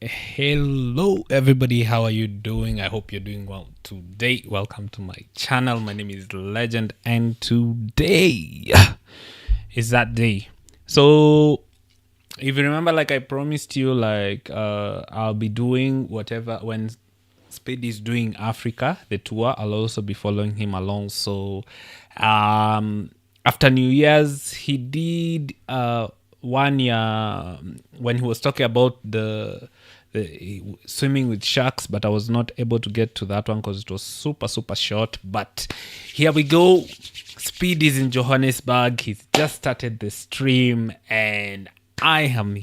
Hello, everybody. How are you doing? I hope you're doing well today. Welcome to my channel. My name is Legend, and today is that day. So, if you remember, like I promised you, I'll be doing whatever when Speed is doing Africa, the tour. I'll also be following him along. So, after New Year's, he did 1 year when he was talking about the swimming with sharks, but I was not able to get to that one because it was super short. But here we go. Speed is in Johannesburg. He's just started the stream, and I am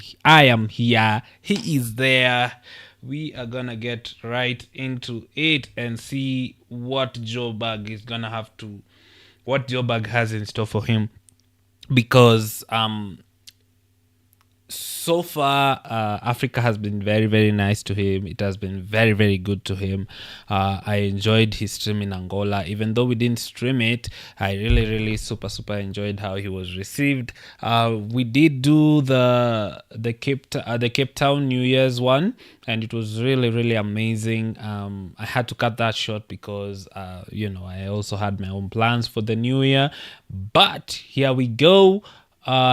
here. He is there. We are gonna get right into it and see what Joburg has in store for him, because so far Africa has been very nice to him. It has been very good to him. I enjoyed his stream in Angola. Even though we didn't stream it, I really super enjoyed how he was received. We did do the Cape Town New Year's one, and it was really amazing. I had to cut that short because I also had my own plans for the new year. But here we go.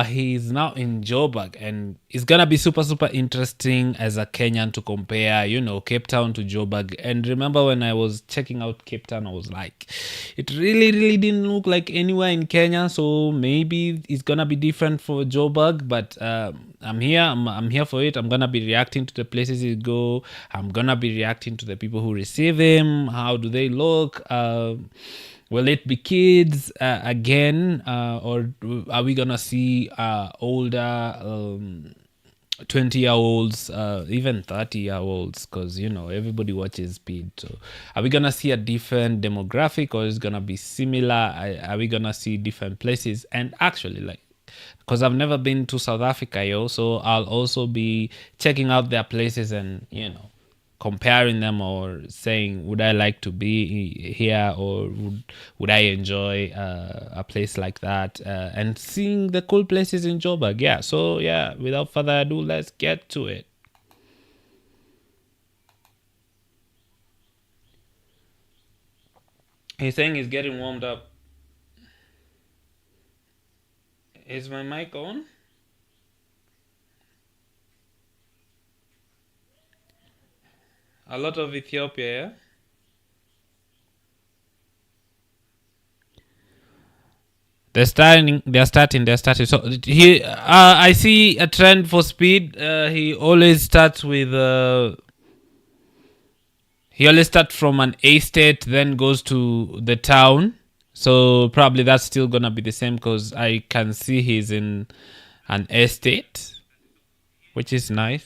He's now in Joburg, and it's gonna be super interesting as a Kenyan to compare, Cape Town to Joburg. And remember, when I was checking out Cape Town, I was like, it really didn't look like anywhere in Kenya. So maybe it's gonna be different for Joburg. But I'm here. I'm here for it. I'm gonna be reacting to the places he go. I'm gonna be reacting to the people who receive him. How do they look? Will it be kids again, or are we gonna see older 20-year-olds, even 30-year-olds? Because everybody watches Speed. So are we gonna see a different demographic, or is it gonna be similar? Are we gonna see different places? And actually, because I've never been to South Africa, so I'll also be checking out their places and comparing them, or saying, would I like to be here, or would I enjoy a place like that, and seeing the cool places in Joburg. So without further ado, let's get to it. He's saying he's getting warmed up. Is my mic on? A lot of Ethiopia, yeah? They're starting. So I see a trend for Speed. He always starts from an estate, then goes to the town. So probably that's still gonna be the same, because I can see he's in an estate, which is nice.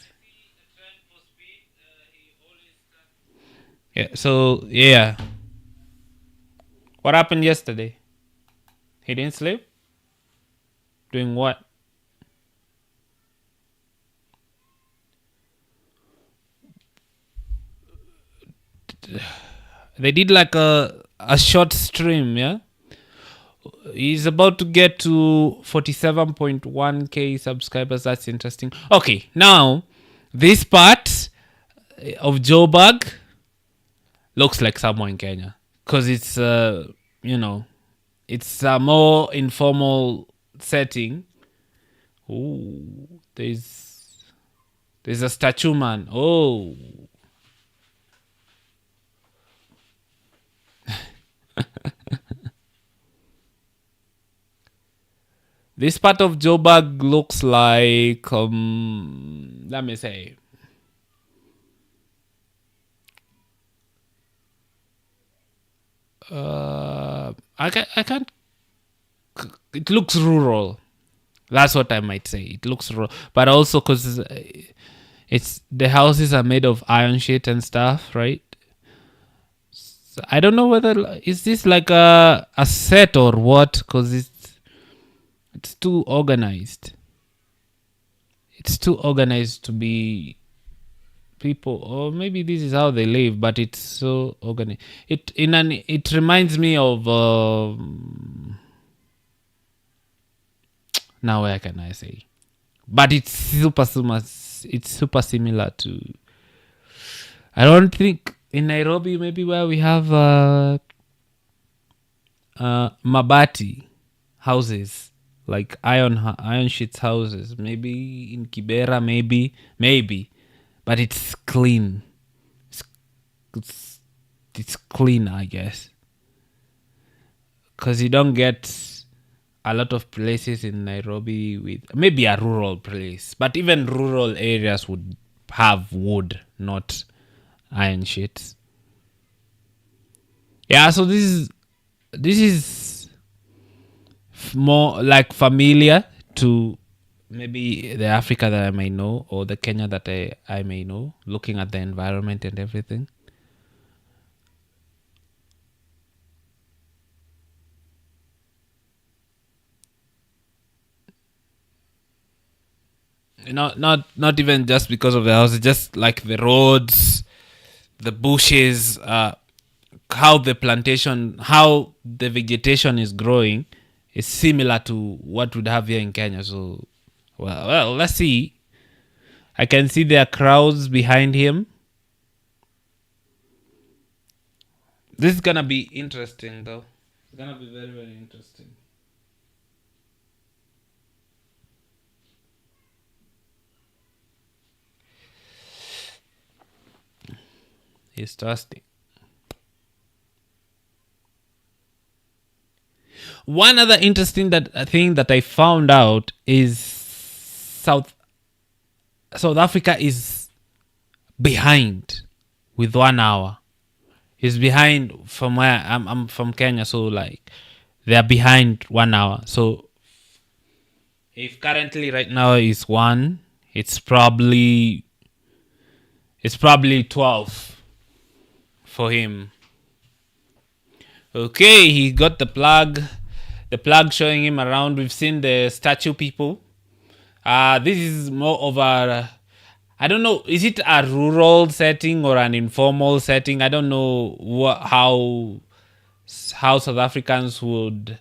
Yeah. So yeah, what happened yesterday? He didn't sleep. Doing what? They did like a short stream. Yeah. He's about to get to 47.1k subscribers. That's interesting. Okay, now this part of Joburg looks like somewhere in Kenya, because it's it's a more informal setting. Ooh, there's a statue man. Oh, this part of Joburg looks like let me say, I can't. It looks rural. That's what I might say. It looks rural, but also because it's the houses are made of iron sheet and stuff, right? So I don't know whether is this like a set or what, because it's too organized. It's too organized to be people, or maybe this is how they live, but it's so organized. It reminds me of now where can I say, but it's super similar to I don't think in Nairobi, maybe where we have mabati houses, like iron sheets houses. Maybe in Kibera, maybe, but it's clean. It's it's, it's clean, I guess, because you don't get a lot of places in Nairobi with maybe a rural place, but even rural areas would have wood, not iron sheets. Yeah, so this is more like familiar to maybe the Africa that I may know or the Kenya that I may know, looking at the environment and everything. Not even just because of the houses, just like the roads, the bushes, how the vegetation is growing is similar to what we'd have here in Kenya. So, well, let's see. I can see there are crowds behind him. This is gonna be interesting, though. It's gonna be very, very interesting. He's thirsty. One other interesting thing that I found out is South Africa is behind with 1 hour. He's behind from where I'm from Kenya, so like they're behind 1 hour. So if currently right now is one, it's probably 12 for him. Okay, he got the plug showing him around. We've seen the statue people. This is more of a, I don't know, is it a rural setting or an informal setting? I don't know how South Africans would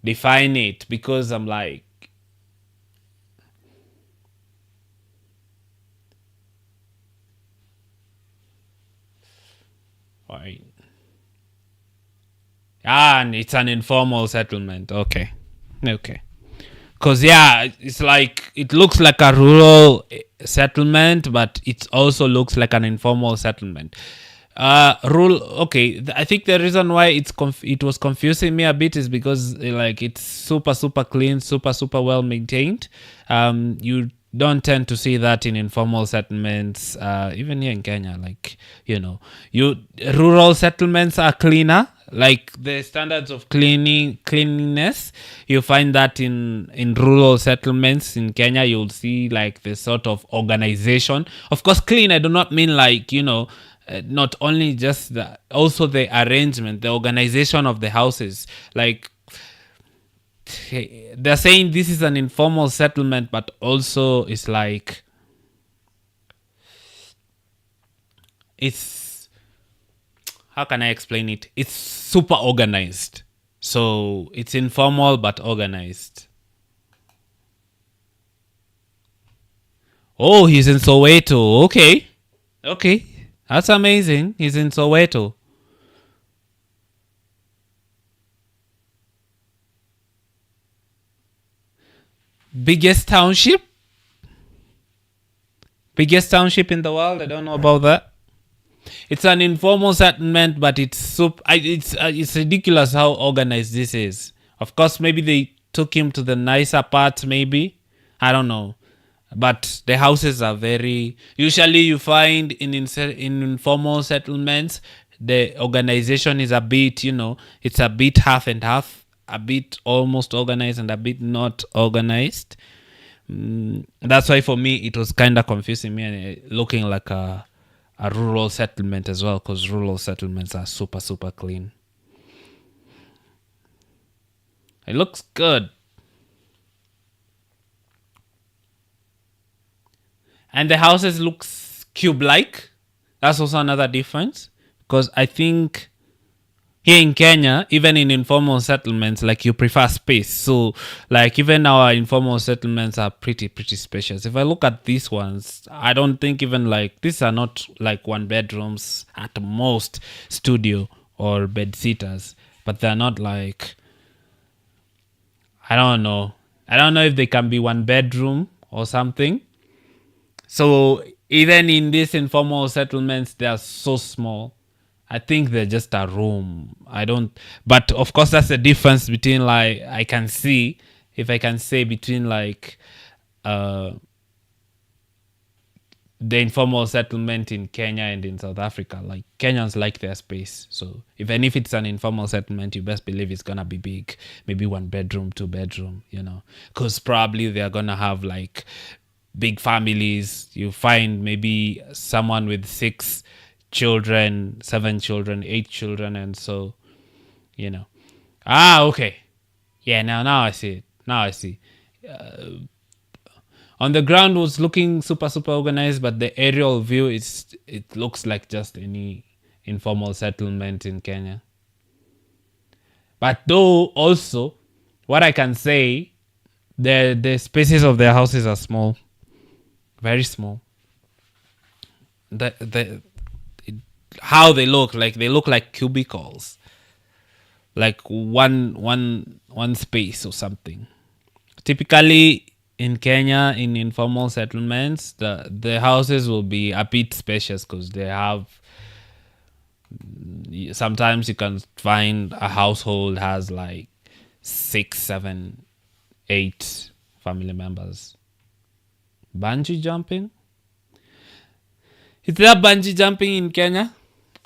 define it, because I'm like, why? And it's an informal settlement. Okay. Because, yeah, it's like, it looks like a rural settlement, but it also looks like an informal settlement. I think the reason why it was confusing me a bit is because, like, it's super, super clean, super, super well maintained. You don't tend to see that in informal settlements, even here in Kenya. Like, rural settlements are cleaner. Like the standards of cleanliness, you find that in rural settlements in Kenya. You'll see like the sort of organization. Of course, clean, I do not mean like, not only just also the arrangement, the organization of the houses. Like, they're saying this is an informal settlement, but also it's like, it's, how can I explain it? It's super organized. So it's informal but organized. Oh, he's in Soweto. Okay. That's amazing. He's in Soweto. Biggest township? Biggest township in the world? I don't know about that. It's an informal settlement, but it's ridiculous how organized this is. Of course, maybe they took him to the nicer parts. Maybe, I don't know, but the houses are very. Usually, you find in informal settlements, the organization is a bit, it's a bit half and half, a bit almost organized and a bit not organized. That's why for me it was kind of confusing me and looking like a rural settlement as well, because rural settlements are super, super clean. It looks good. And the houses looks cube-like. That's also another difference, because I think here in Kenya, even in informal settlements, like you prefer space. So, like even our informal settlements are pretty spacious. If I look at these ones, I don't think even like these are not like one bedrooms at most, studio or bed sitters, but they're not like, I don't know. I don't know if they can be one bedroom or something. So even in these informal settlements, they are so small. I think they're just a room. I don't, but of course, that's the difference between like I can see, if I can say between like uh, the informal settlement in Kenya and in South Africa. Like Kenyans like their space, so even if it's an informal settlement, you best believe it's gonna be big, maybe one bedroom, two bedroom, because probably they're gonna have like big families. You find maybe someone with 6 children, 7 children, 8 children, and so you know. Okay, yeah. Now I see it. Now I see. On the ground was looking super organized, but the aerial view it looks like just any informal settlement in Kenya. But though also, what I can say, the spaces of their houses are small, very small. The how they look like cubicles, like one space or something. Typically in Kenya, in informal settlements, the houses will be a bit spacious because they have. Sometimes you can find a household has like 6, 7, 8 family members. Bungee jumping? Is there bungee jumping in Kenya?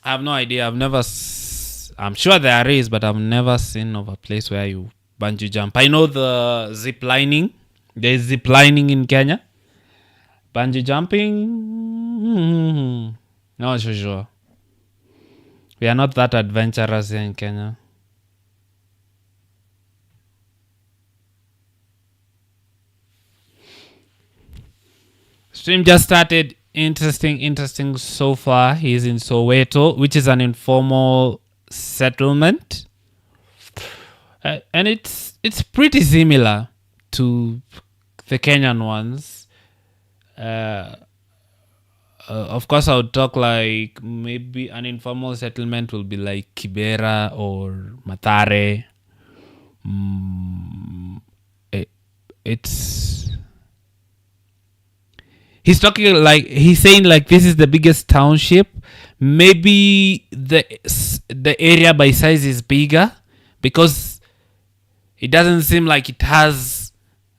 I have no idea. I'm sure there is, but I've never seen of a place where you bungee jump. I know the zip lining. There's zip lining in Kenya. Bungee jumping? Not so sure. We are not that adventurous here in Kenya. Stream just started. Interesting so far. He's in Soweto, which is an informal settlement. And it's pretty similar to the Kenyan ones. Of course, I would talk like maybe an informal settlement will be like Kibera or Matare. It's he's saying like this is the biggest township. Maybe the area by size is bigger because it doesn't seem like it has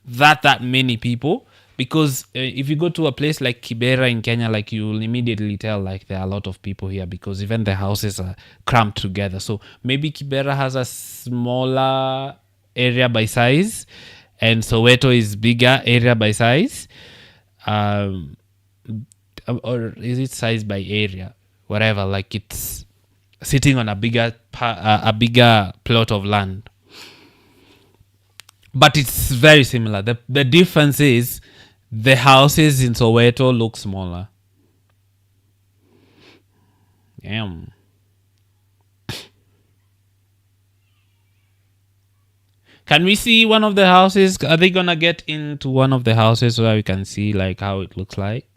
that many people. Because if you go to a place like Kibera in Kenya, like you'll immediately tell like there are a lot of people here because even the houses are cramped together. So maybe Kibera has a smaller area by size, and Soweto is bigger area by size. Or is it size by area? Whatever. Like it's sitting on a bigger plot of land. But it's very similar. The difference is the houses in Soweto look smaller. Damn. Can we see one of the houses? Are they gonna get into one of the houses so that we can see like how it looks like?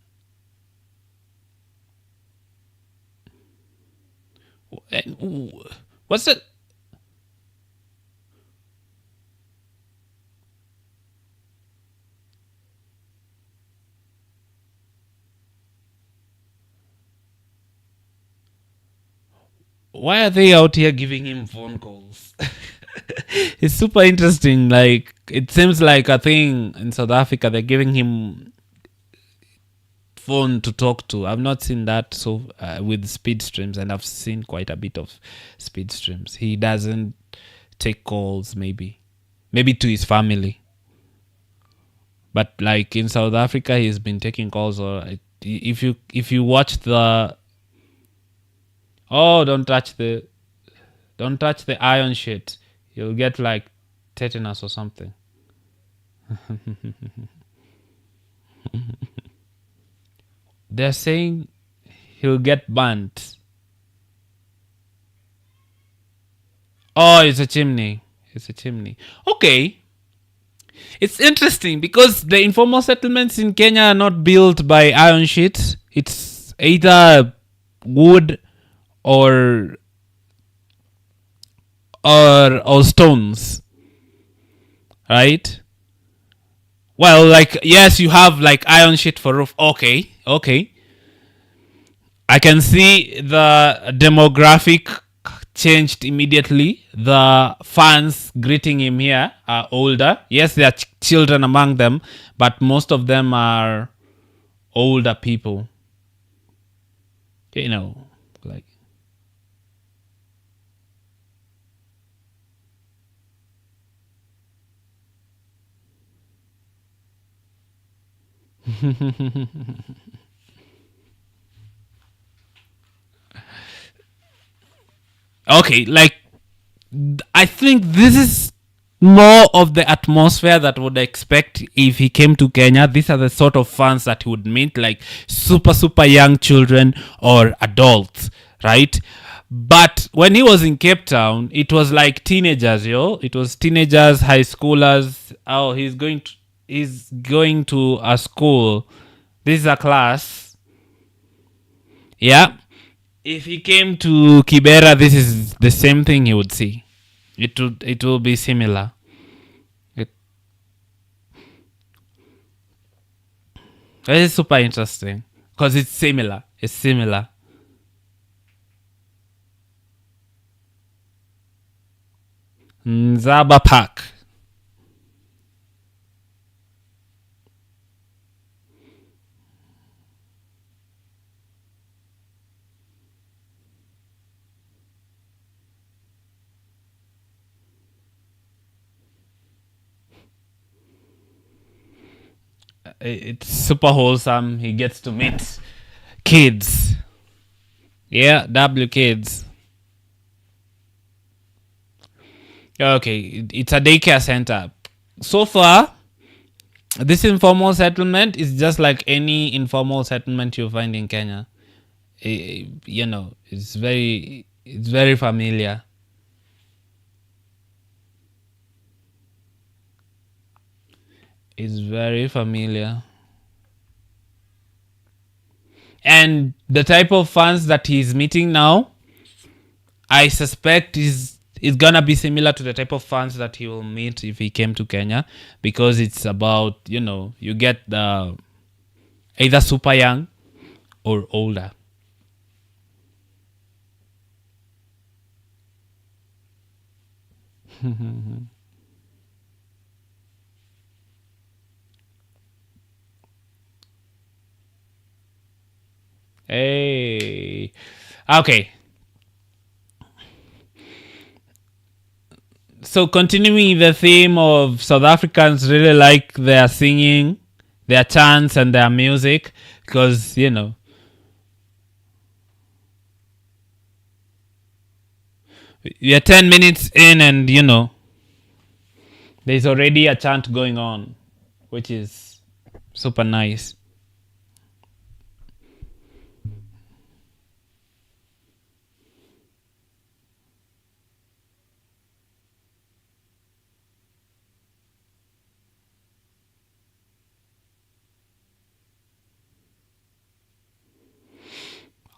What's it? Why are they out here giving him phone calls? It's super interesting. Like it seems like a thing in South Africa. They're giving him phone to talk to. I've not seen that so with speed streams, and I've seen quite a bit of speed streams. He doesn't take calls, maybe to his family, but like in South Africa, he's been taking calls. Or if you watch the don't touch the iron shit, you'll get like tetanus or something. They're saying he'll get burnt. Oh, it's a chimney. It's a chimney. Okay. It's interesting because the informal settlements in Kenya are not built by iron sheets. It's either wood or or stones, right? Well, like yes, you have like iron sheet for roof. Okay, okay. I can see the demographic changed immediately. The fans greeting him here are older. Yes, there are children among them, but most of them are older people. You know, like okay, like I think this is more of the atmosphere that would expect if he came to Kenya. These are the sort of fans that he would meet, like super young children or adults, right? But when he was in Cape Town, it was like teenagers, yo. It was teenagers, high schoolers. Oh, he's going to a school. This is a class. Yeah. If he came to Kibera, this is the same thing he would see. It will be similar. It is super interesting because it's similar. It's similar. Nzaba Park. It's super wholesome. He gets to meet kids. Yeah, W kids. Okay, it's a daycare center. So far, this informal settlement is just like any informal settlement you find in Kenya. You know, it's very familiar. It's very familiar. And the type of fans that he's meeting now, I suspect is gonna be similar to the type of fans that he will meet if he came to Kenya, because it's about, you get the either super young or older. Hey, okay. So continuing the theme of South Africans really like their singing, their chants, and their music, because you're 10 minutes in, and there's already a chant going on, which is super nice.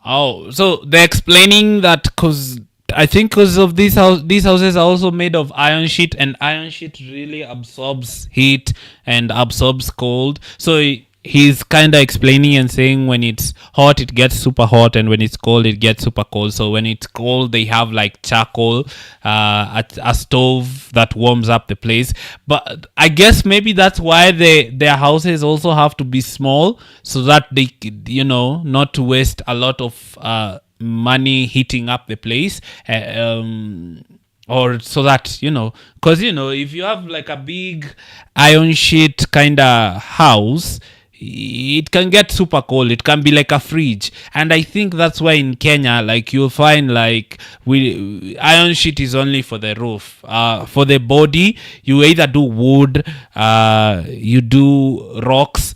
Oh, so they're explaining that because I think because of these houses are also made of iron sheet, and iron sheet really absorbs heat and absorbs cold. So he's kind of explaining and saying when it's hot, it gets super hot, and when it's cold, it gets super cold. So when it's cold, they have like charcoal, a stove that warms up the place. But I guess maybe that's why their houses also have to be small, so that they not to waste a lot of money heating up the place. Or so that because if you have like a big iron sheet kind of house, it can get super cold. It can be like a fridge, and I think that's why in Kenya, like you'll find like we iron sheet is only for the roof. For the body, you either do wood, you do rocks,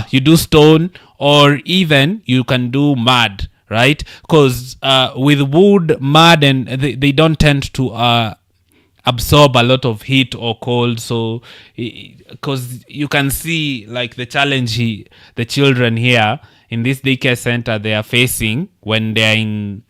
you do stone, or even you can do mud, right? Because with wood, mud, and they don't tend to absorb a lot of heat or cold. So because you can see like the challenge the children here in this daycare center they are facing when they're in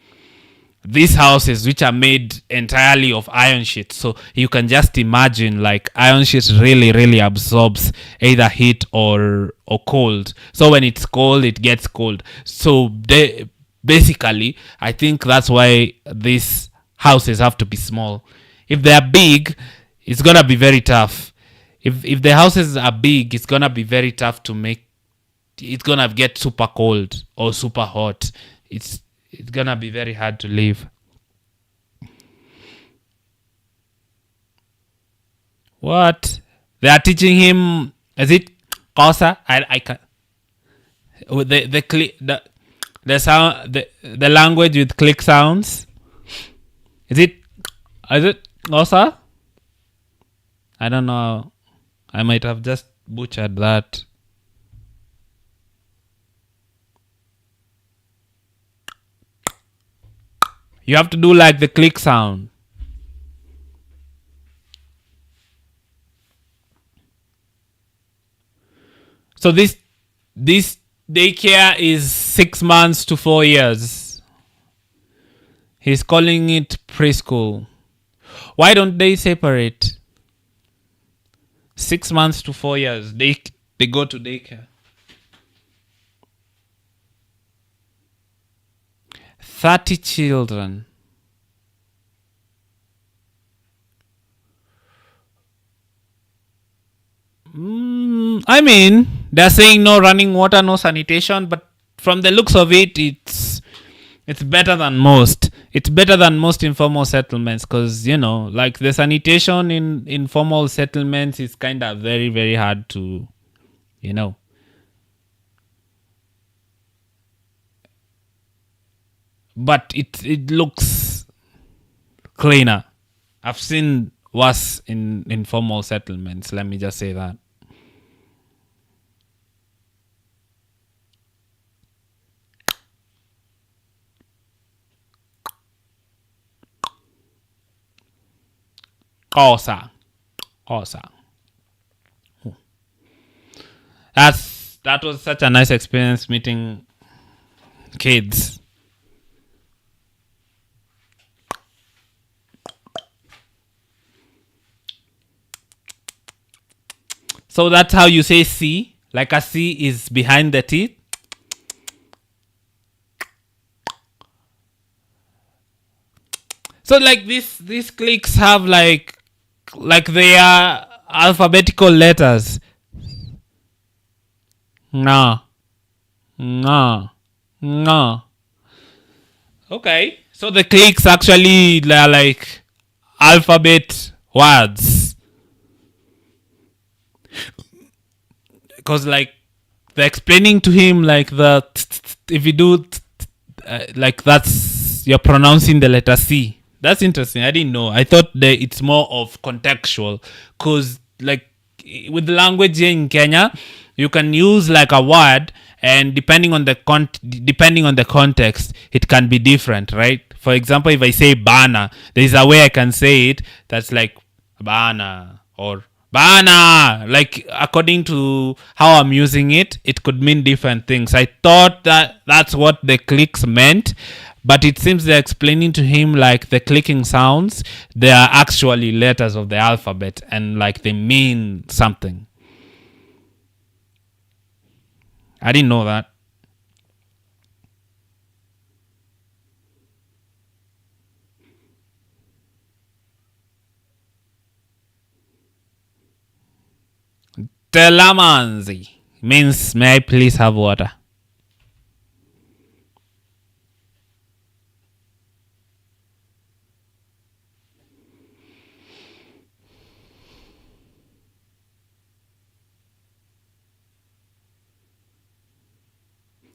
these houses which are made entirely of iron sheet. So you can just imagine like iron sheet really absorbs either heat or cold. So when it's cold it gets cold. So they basically I think that's why these houses have to be small. If they are big it's gonna be very tough. If the houses are big it's gonna be very tough to make. It's gonna get super cold or super hot. It's gonna be very hard to live. What? They are teaching him. Is it Kosa? I can with the click the sound the language with click sounds. Is it Kosa? I don't know. I might have just butchered that. You have to do like the click sound. So this daycare is 6 months to 4 years. He's calling it preschool. Why don't they separate? 6 months to 4 years. They go to daycare. 30 children. I mean, they're saying no running water, no sanitation, but from the looks of it, it's better than most. It's better than most informal settlements because like the sanitation in informal settlements is kind of very hard to, you know. But it looks cleaner. I've seen worse in informal settlements. Let me just say that. Kosa. That was such a nice experience meeting kids. So that's how you say C. Like a C is behind the teeth. So like these clicks have like they are alphabetical letters. No. Okay. So the clicks actually are like alphabet words. Because like they're explaining to him like that if you do like that's you're pronouncing the letter C. That's interesting. I didn't know. I thought that it's more of contextual because like with the language here in Kenya, you can use like a word and depending on the context, it can be different, right? For example, if I say bana, there is a way I can say it that's like bana or bana. Like according to how I'm using it, it could mean different things. I thought that that's what the clicks meant, but it seems they're explaining to him like the clicking sounds, they are actually letters of the alphabet and like they mean something. I didn't know that. Telamanzi means may I please have water.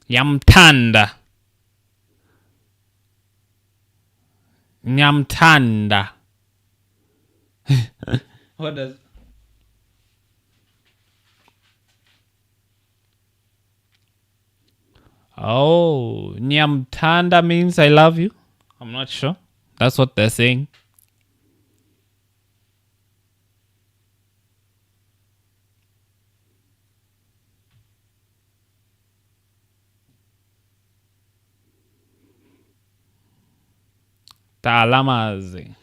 Yamtanda. Nyamtanda. What does? Oh, Nyamtanda means I love you. I'm not sure. That's what they're saying. Taalamas.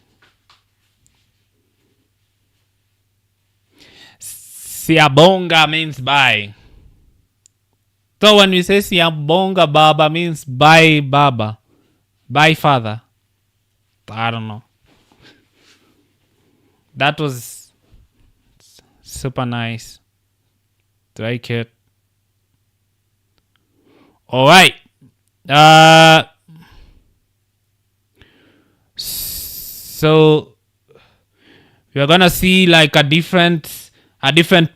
Siabonga means bye. So when we say Siabonga Baba means bye Baba. Bye father. I don't know. That was super nice. Like it. Alright. So we're gonna see like a different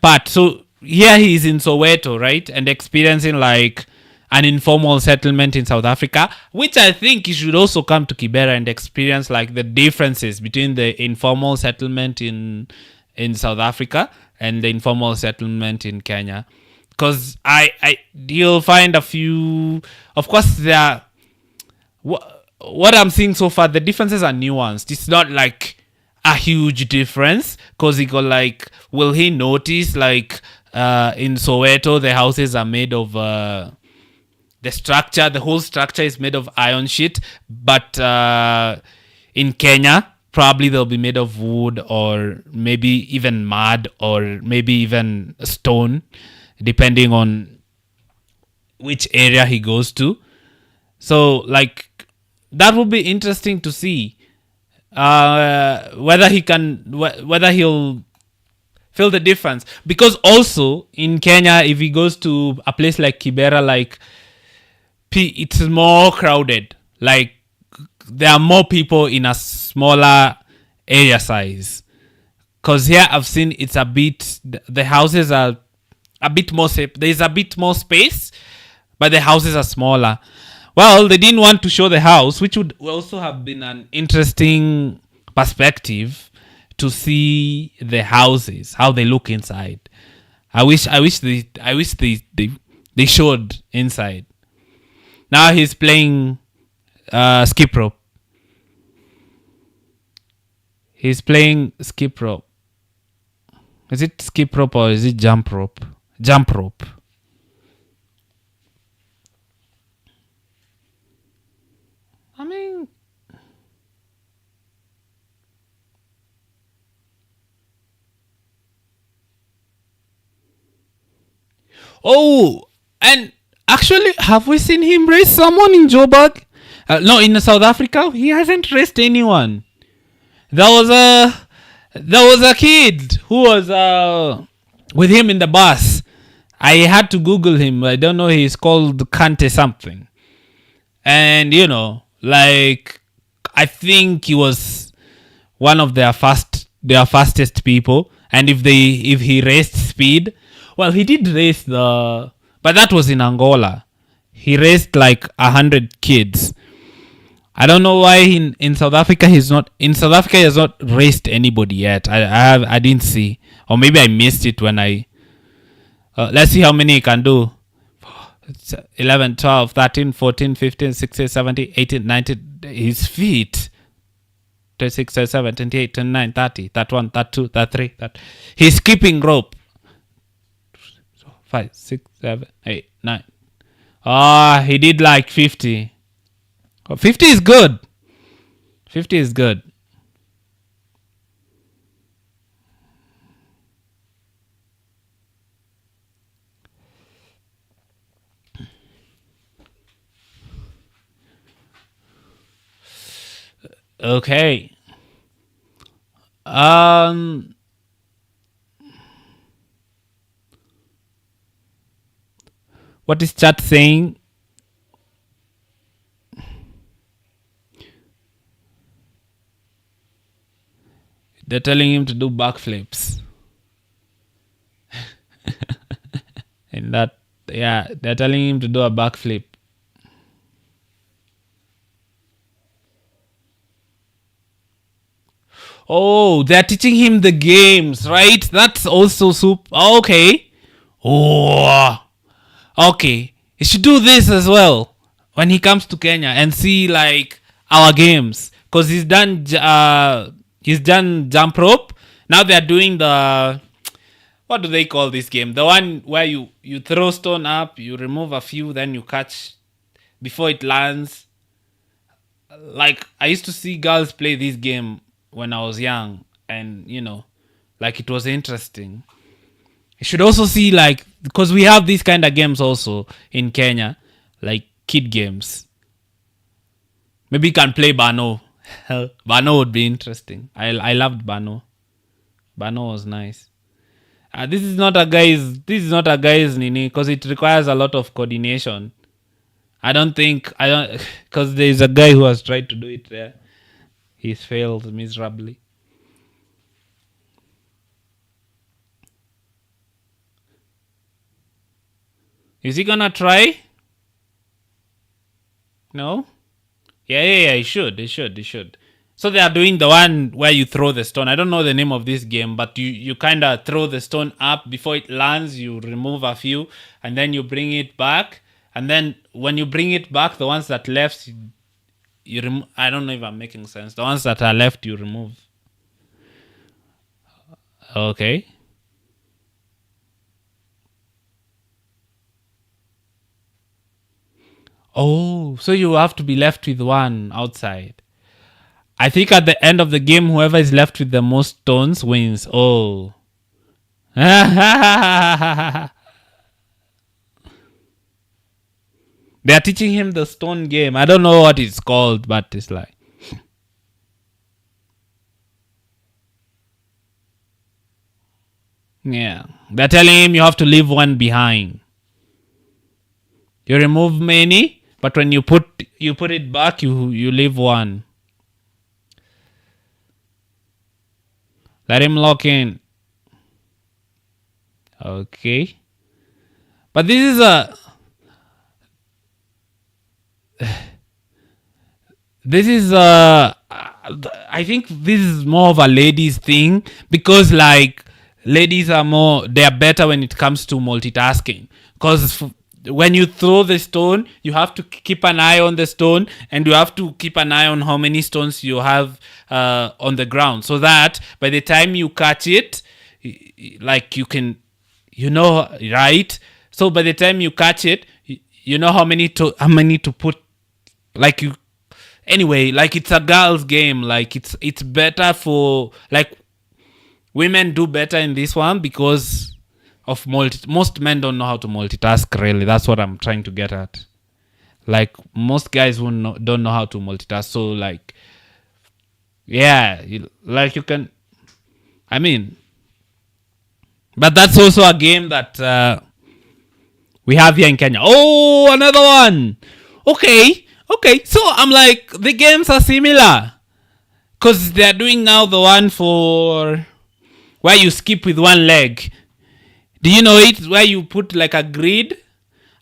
part. So here he is in Soweto, right? And experiencing like an informal settlement in South Africa, which I think you should also come to Kibera and experience like the differences between the informal settlement in South Africa and the informal settlement in Kenya. Because you'll find a few, of course, there are, what I'm seeing so far, the differences are nuanced. It's not like a huge difference because he got like, will he notice like in Soweto the houses are made of the whole structure is made of iron sheet, but in Kenya probably they'll be made of wood or maybe even mud or maybe even stone, depending on which area he goes to. So like that would be interesting to see whether he'll feel the difference. Because also in Kenya, if he goes to a place like Kibera, like it's more crowded. Like there are more people in a smaller area size. Because here I've seen it's a bit, the houses are a bit more safe. There's a bit more space, but the houses are smaller. Well, they didn't want to show the house, which would also have been an interesting perspective to see the houses, how they look inside. I wish they showed inside. Now he's playing skip rope. He's playing skip rope. Is it skip rope or is it jump rope? Jump rope. I mean, oh, and actually, have we seen him race someone in Joburg? No, in South Africa, he hasn't raced anyone. There was a kid who was with him in the bus. I had to Google him. I don't know. He's called Kante something, and like I think he was one of their fastest people. And if he raced speed, well, he did race but that was in Angola. He raced like 100 kids. I don't know why in South Africa he has not raced anybody yet. I didn't see, or maybe I missed it when I. Let's see how many he can do. 11, 12, 13, 14, 15, 16, 17, 18, 19. His feet. 26, 27, 28, 29, 30, 31, 32, 33. He's skipping rope. 5, 6, 7, 8, 9. He did like 50. 50 is good. 50 is good. Okay. What is chat saying? They're telling him to do backflips. And they're telling him to do a backflip. Oh, they're teaching him the games, right? That's also super. Okay. Oh, okay. He should do this as well when he comes to Kenya and see like our games, because he's done jump rope. Now they're doing the, what do they call this game? The one where you throw stone up, you remove a few, then you catch before it lands. like I used to see girls play this game when I was young, and like it was interesting. You should also see, like, because we have these kind of games also in Kenya, like kid games. Maybe you can play Bano. Hell, Bano would be interesting. I loved Bano. Bano was nice. This is not a guy's. This is not a guy's nini because it requires a lot of coordination. I don't because there is a guy who has tried to do it there. He's failed miserably. Is he gonna try? No. Yeah. He should. So they are doing the one where you throw the stone. I don't know the name of this game, but you kind of throw the stone up before it lands. You remove a few, and then you bring it back. And then when you bring it back, the ones that left, you remove. I don't know if I'm making sense. The ones that are left, you remove. Okay. Oh, so you have to be left with one outside. I think at the end of the game, whoever is left with the most stones wins. Oh. They are teaching him the stone game. I don't know what it's called, but it's like. Yeah. They're telling him you have to leave one behind. You remove many, but when you put it back, you leave one. Let him lock in. Okay. But this is a I think this is more of a ladies thing because like ladies they are better when it comes to multitasking because when you throw the stone you have to keep an eye on the stone and you have to keep an eye on how many stones you have on the ground so that by the time you catch it like you can right, so by the time you catch it you know how many to put, like you anyway, like it's a girl's game, like it's better for like women do better in this one because of most men don't know how to multitask really. That's what I'm trying to get at. Like most guys don't know how to multitask, so like yeah, like you can, I mean, but that's also a game that we have here in Kenya. Oh, another one. Okay, so I'm like, the games are similar. Because they're doing now the one for where you skip with one leg. Do you know it? Where you put like a grid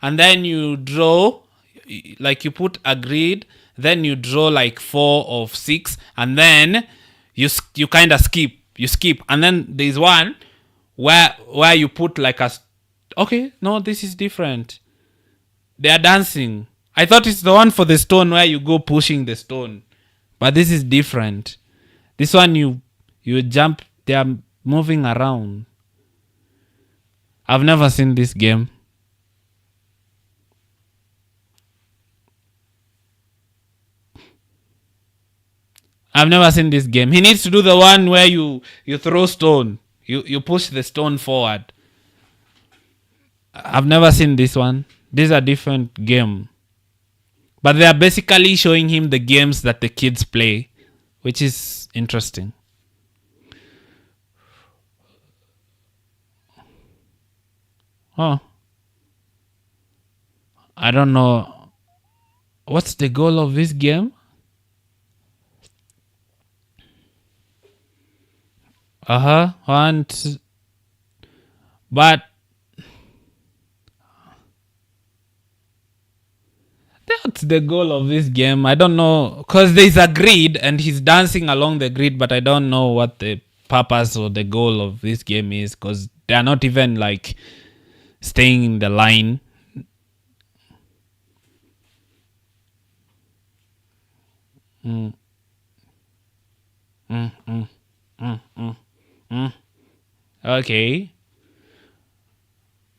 and then you draw, like you put a grid, then you draw like 4 or 6, and then you kind of skip. You skip. And then there's one where you put like a. Okay, no, this is different. They are dancing. I thought it's the one for the stone where you go pushing the stone. But this is different. This one you jump, they are moving around. I've never seen this game. I've never seen this game. He needs to do the one where you throw stone. You push the stone forward. I've never seen this one. This is a different game. But they are basically showing him the games that the kids play, which is interesting. Oh. I don't know. What's the goal of this game? But that's the goal of this game. I don't know. Because there's a grid and he's dancing along the grid, but I don't know what the purpose or the goal of this game is because they are not even like staying in the line. Okay.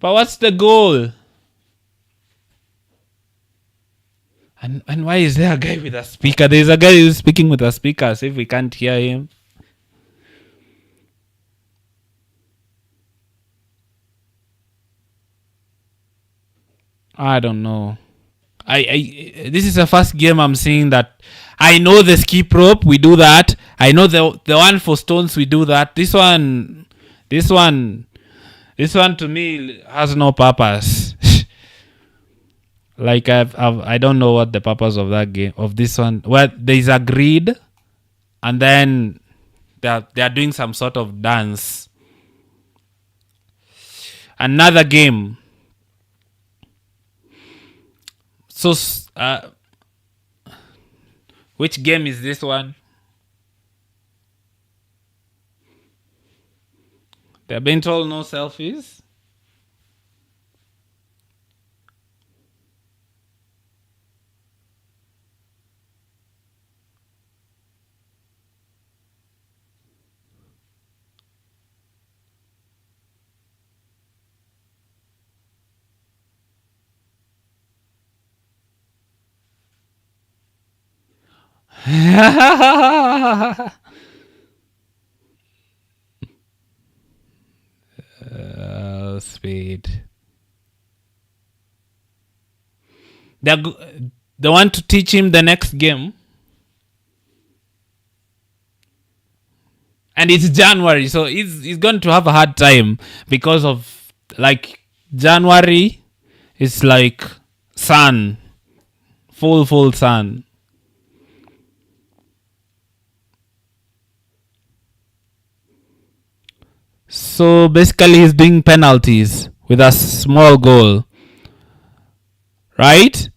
But what's the goal? And why is there a guy with a speaker? There's a guy who's speaking with a speaker as if we can't hear him. I don't know. I this is the first game I'm seeing that I know the skip rope, we do that. I know the one for stones, we do that. This one this one to me has no purpose. Like I don't know what the purpose of that game of this one. Well, there is a grid, and then they are doing some sort of dance. Another game. So, which game is this one? They're being told no selfies. Speed. They want to teach him the next game, and it's January, so he's going to have a hard time because of like January is like sun, full sun. So basically, he's doing penalties with a small goal, right?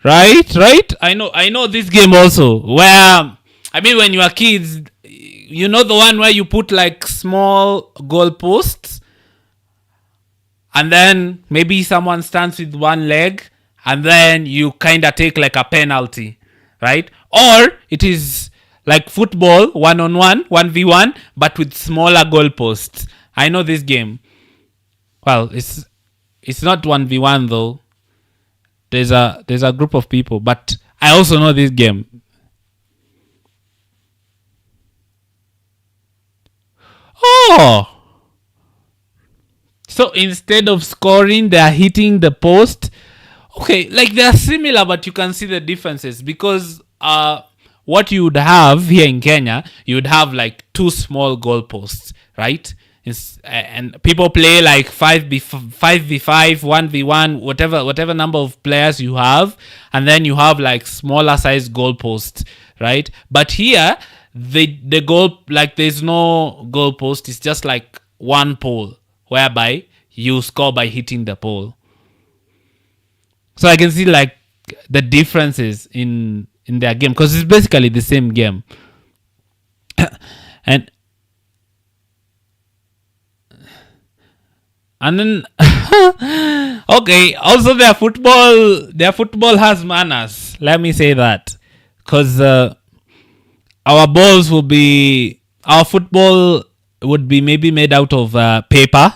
Right. I know this game also. Where I mean, when you are kids, you know the one where you put like small goalposts, and then maybe someone stands with one leg, and then you kind of take like a penalty, right? Or it is like football, 1-on-1, 1v1, but with smaller goalposts. I know this game. Well, it's not 1v1 though. There's a group of people, but I also know this game. Oh, so instead of scoring, they are hitting the post. Okay, like they are similar, but you can see the differences because what you would have here in Kenya, you would have like two small goalposts, right? And people play like 5v5, 1v1, whatever number of players you have, and then you have like smaller size goalposts, right? But here the goal, like there's no goalpost, it's just like one pole whereby you score by hitting the pole. So I can see like the differences in their game because it's basically the same game. and and then okay, also their football has manners, let me say that, because our football would be maybe made out of paper.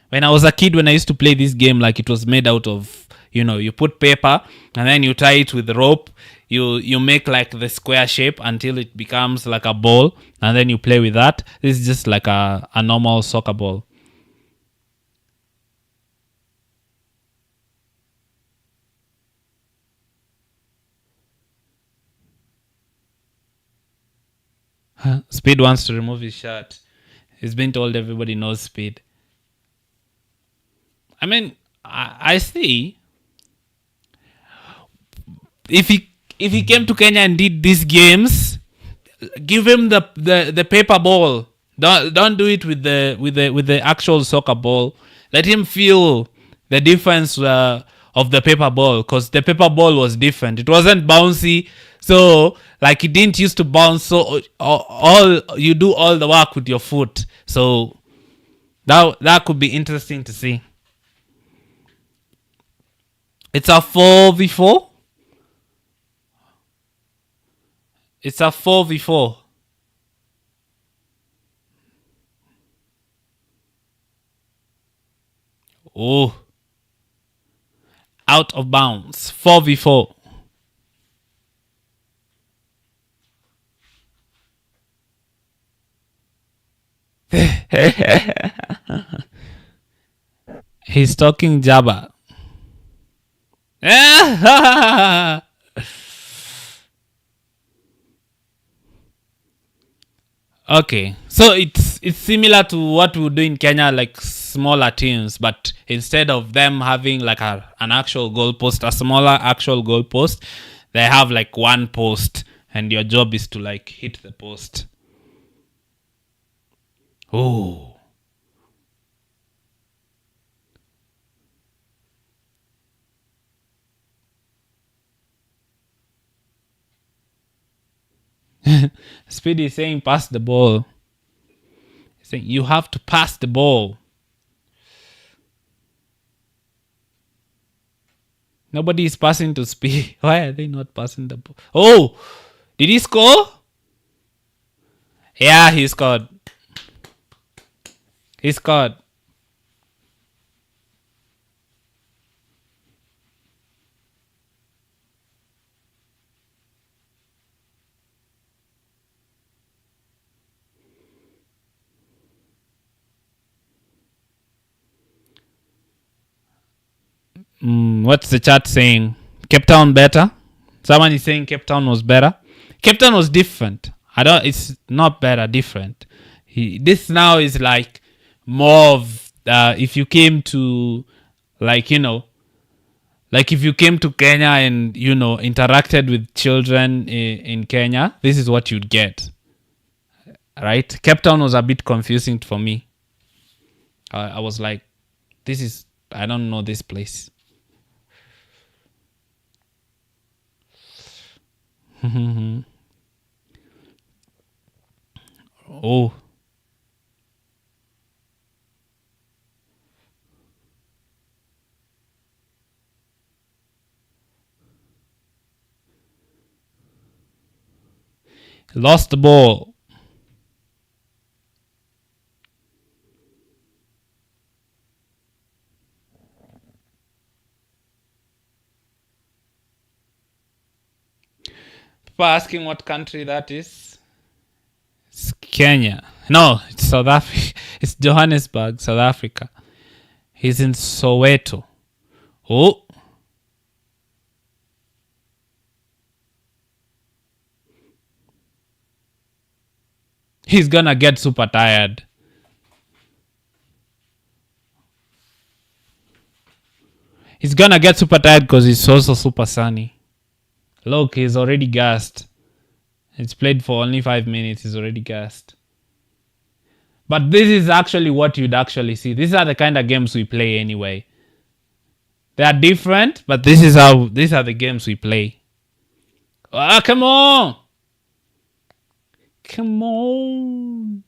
When I was a kid, when I used to play this game, like it was made out of, you put paper and then you tie it with rope. You make like the square shape until it becomes like a ball, and then you play with that. This is just like a normal soccer ball. Speed wants to remove his shirt. He's been told everybody knows Speed. I mean, I see. If he came to Kenya and did these games, give him the paper ball. Don't do it with the actual soccer ball. Let him feel the difference of the paper ball, because the paper ball was different. It wasn't bouncy, so like it didn't used to bounce. So all you do all the work with your foot. So that could be interesting to see. It's a 4v4. It's a 4v4. Oh, out of bounds. 4v4. He's talking Jabba. Okay, so it's similar to what we do in Kenya, like smaller teams, but instead of them having like an actual goalpost, a smaller actual goalpost, they have like one post, and your job is to like hit the post. Oh. Speedy is saying pass the ball. He's saying you have to pass the ball. Nobody is passing to Speed. Why are they not passing the ball? Oh, did he score? Yeah, he scored. He scored. What's the chat saying? Cape Town better? Someone is saying Cape Town was better. Cape Town was different. It's not better, different. This now is like more of if you came to, like, like if you came to Kenya and interacted with children in Kenya, this is what you'd get. Right? Cape Town was a bit confusing for me. I was like, I don't know this place. Oh. Lost the ball. People are asking what country that is. It's Kenya. No, it's South Africa. It's Johannesburg, South Africa. He's in Soweto. Oh. He's gonna get super tired. He's gonna get super tired because it's also super sunny. Look, he's already gassed. It's played for only 5 minutes. He's already gassed. But this is actually what you'd actually see. These are the kind of games we play anyway. They are different, but these are the games we play. Ah, come on! Come on!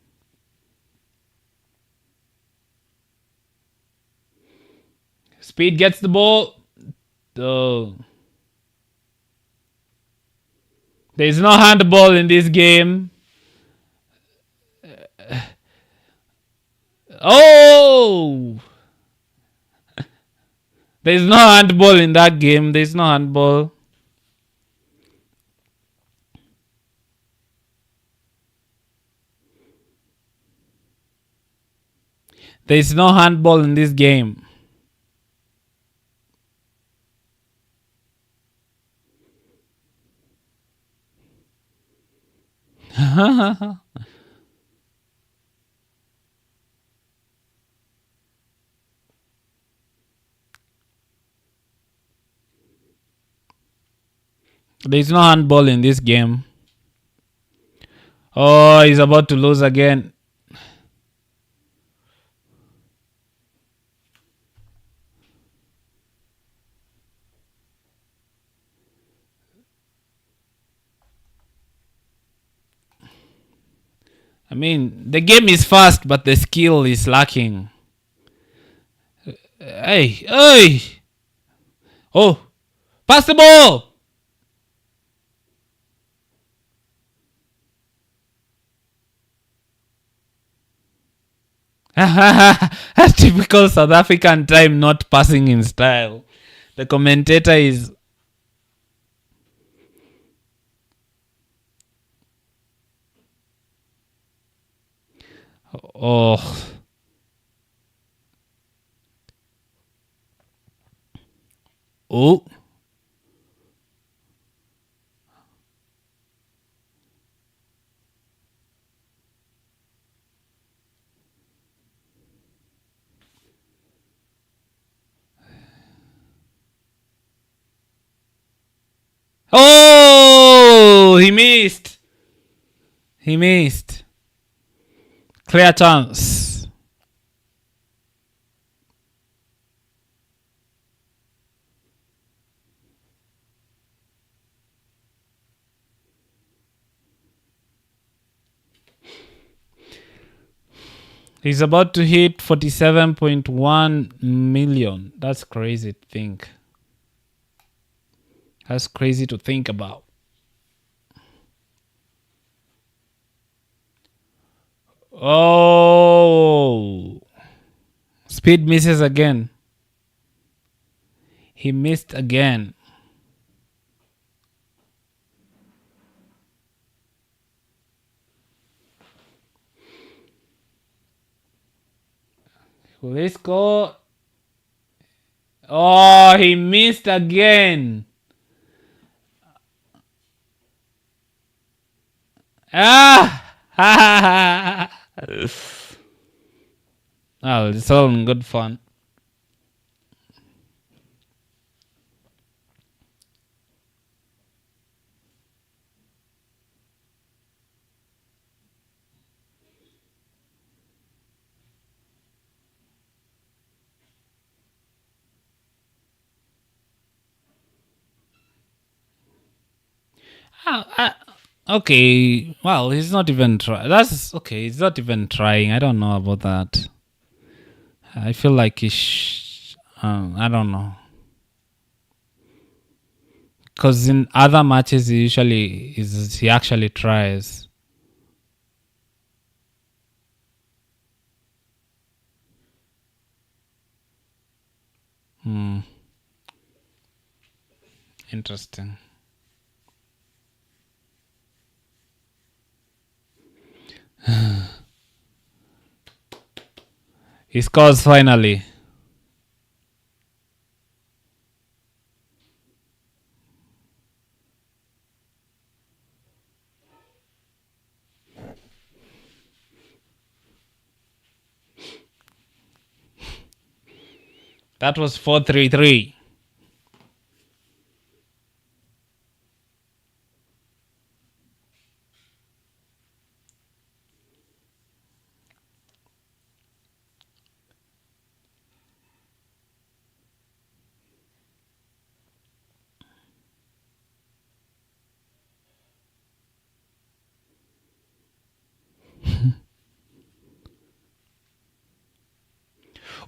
Speed gets the ball. Oh. There's no handball in this game. Oh! There's no handball in that game. There's no handball. There's no handball in this game. There's no handball in this game. Oh, he's about to lose again. I mean, the game is fast, but the skill is lacking. Hey! Oh! Pass the ball! Typical South African time, not passing in style. The commentator is. Oh. Oh. Oh! He missed. He missed. Clear chance. He's about to hit 47.1 million. That's crazy to think. That's crazy to think about. Oh. Speed misses again. He missed again. Let's go. Oh, he missed again. Ah! Oh, it's all in good fun. Okay, well, he's not even trying. That's okay. He's not even trying. I don't know about that. I feel like I don't know. Because in other matches, he actually tries. Interesting. He scores finally. That was 4-3-3.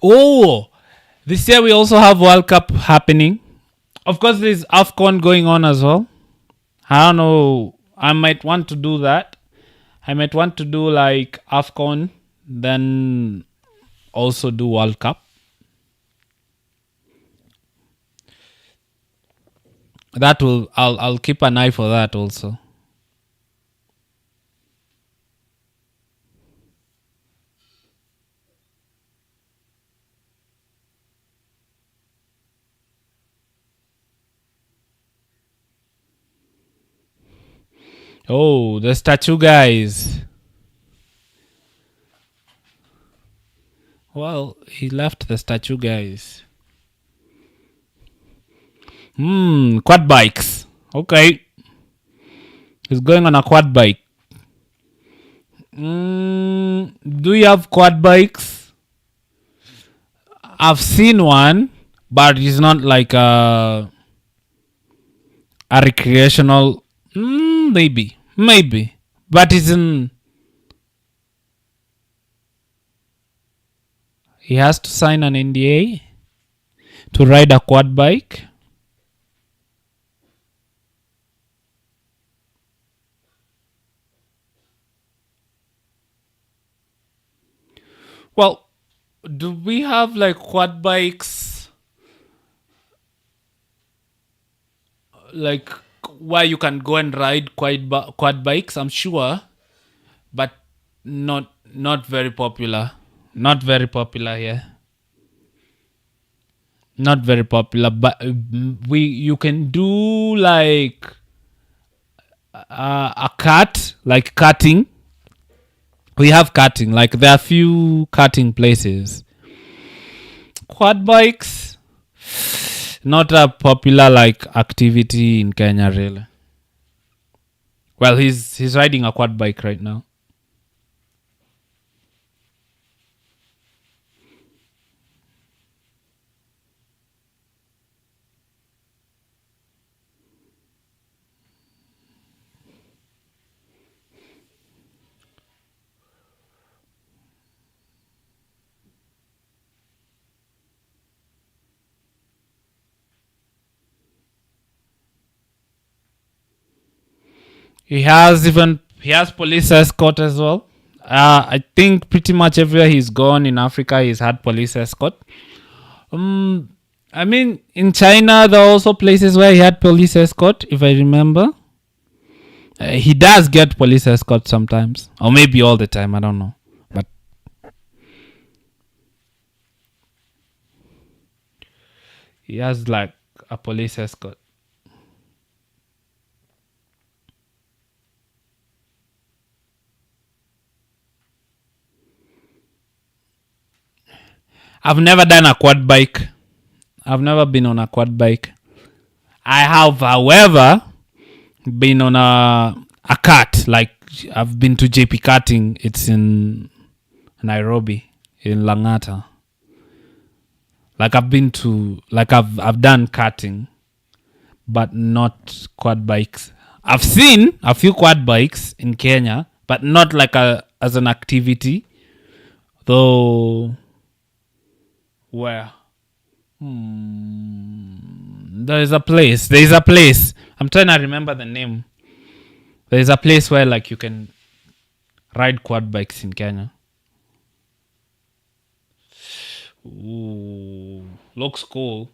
Oh, this year we also have World Cup happening. Of course, there's AFCON going on as well. I don't know. I might want to do that. I might want to do like AFCON, then also do World Cup. That will I'll keep an eye for that also. Oh, the statue guys. Well, he left the statue guys. Quad bikes. Okay. He's going on a quad bike. Do you have quad bikes? I've seen one, but it's not like a recreational. Maybe, but it's in. He has to sign an NDA to ride a quad bike. Well, do we have like quad bikes like where you can go and ride quad bikes, I'm sure, but not very popular. Not very popular here. Not very popular, but we you can do like a cut, like cutting. We have cutting, like there are few cutting places. Quad bikes, not a popular like activity in Kenya, really. Well, he's riding a quad bike right now. He has police escort as well. I think pretty much everywhere he's gone in Africa, he's had police escort. I mean, in China, there are also places where he had police escort, if I remember. He does get police escort sometimes, or maybe all the time. I don't know, but he has like a police escort. I've never done a quad bike. I've never been on a quad bike. I have, however, been on a cart. Like I've been to JP karting. It's in Nairobi, in Langata. Like I've done karting, but not quad bikes. I've seen a few quad bikes in Kenya, but not like as an activity. Though where? There's a place. I'm trying to remember the name. There's a place where like you can ride quad bikes in Kenya. Ooh, looks cool.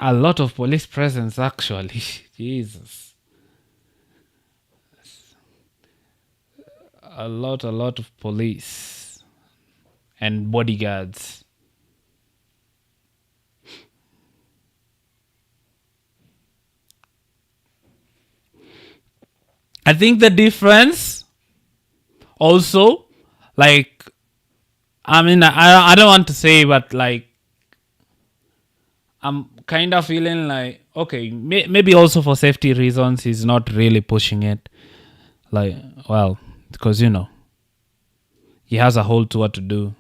A lot of police presence, actually. Jesus. A lot of police and bodyguards. I think the difference also, like, I mean, I don't want to say, but like, I'm kind of feeling like, okay, maybe also for safety reasons, he's not really pushing it. Like, well, because, he has a whole tour to do.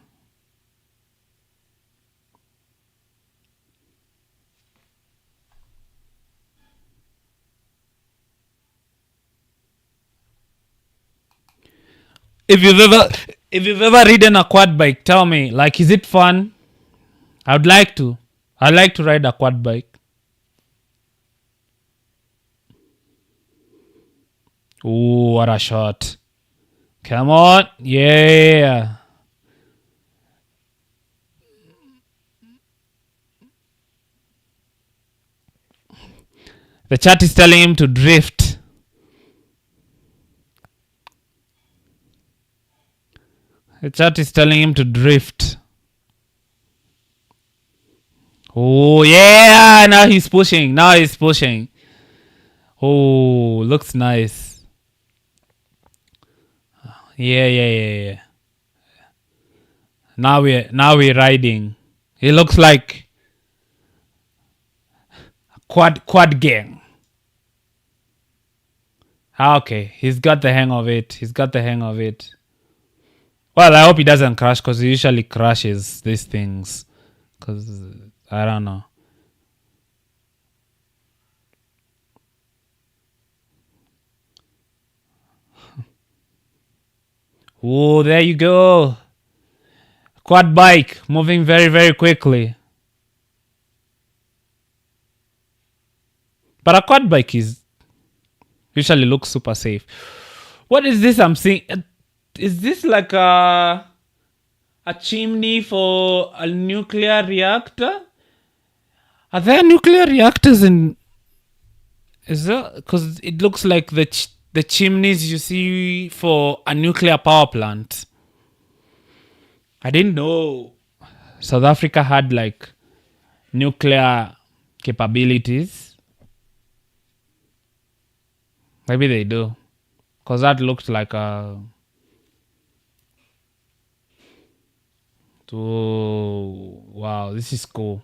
If you've ever ridden a quad bike, tell me, like, is it fun? I'd like to. I'd like to ride a quad bike. Ooh, what a shot. Come on. Yeah. The chat is telling him to drift. The chat is telling him to drift. Oh, yeah. Now he's pushing. Oh, looks nice. Yeah. Now we're riding. It looks like quad gang. Okay, he's got the hang of it. Well, I hope he doesn't crash, because he usually crashes these things. Because I don't know. Oh, there you go. Quad bike moving very, very quickly. But a quad bike is usually looks super safe. What is this I'm seeing? Is this like a chimney for a nuclear reactor? Are there nuclear reactors in? Is there? Because it looks like the chimneys you see for a nuclear power plant. I didn't know South Africa had like nuclear capabilities. Maybe they do, because that looked like a. Oh wow, this is cool.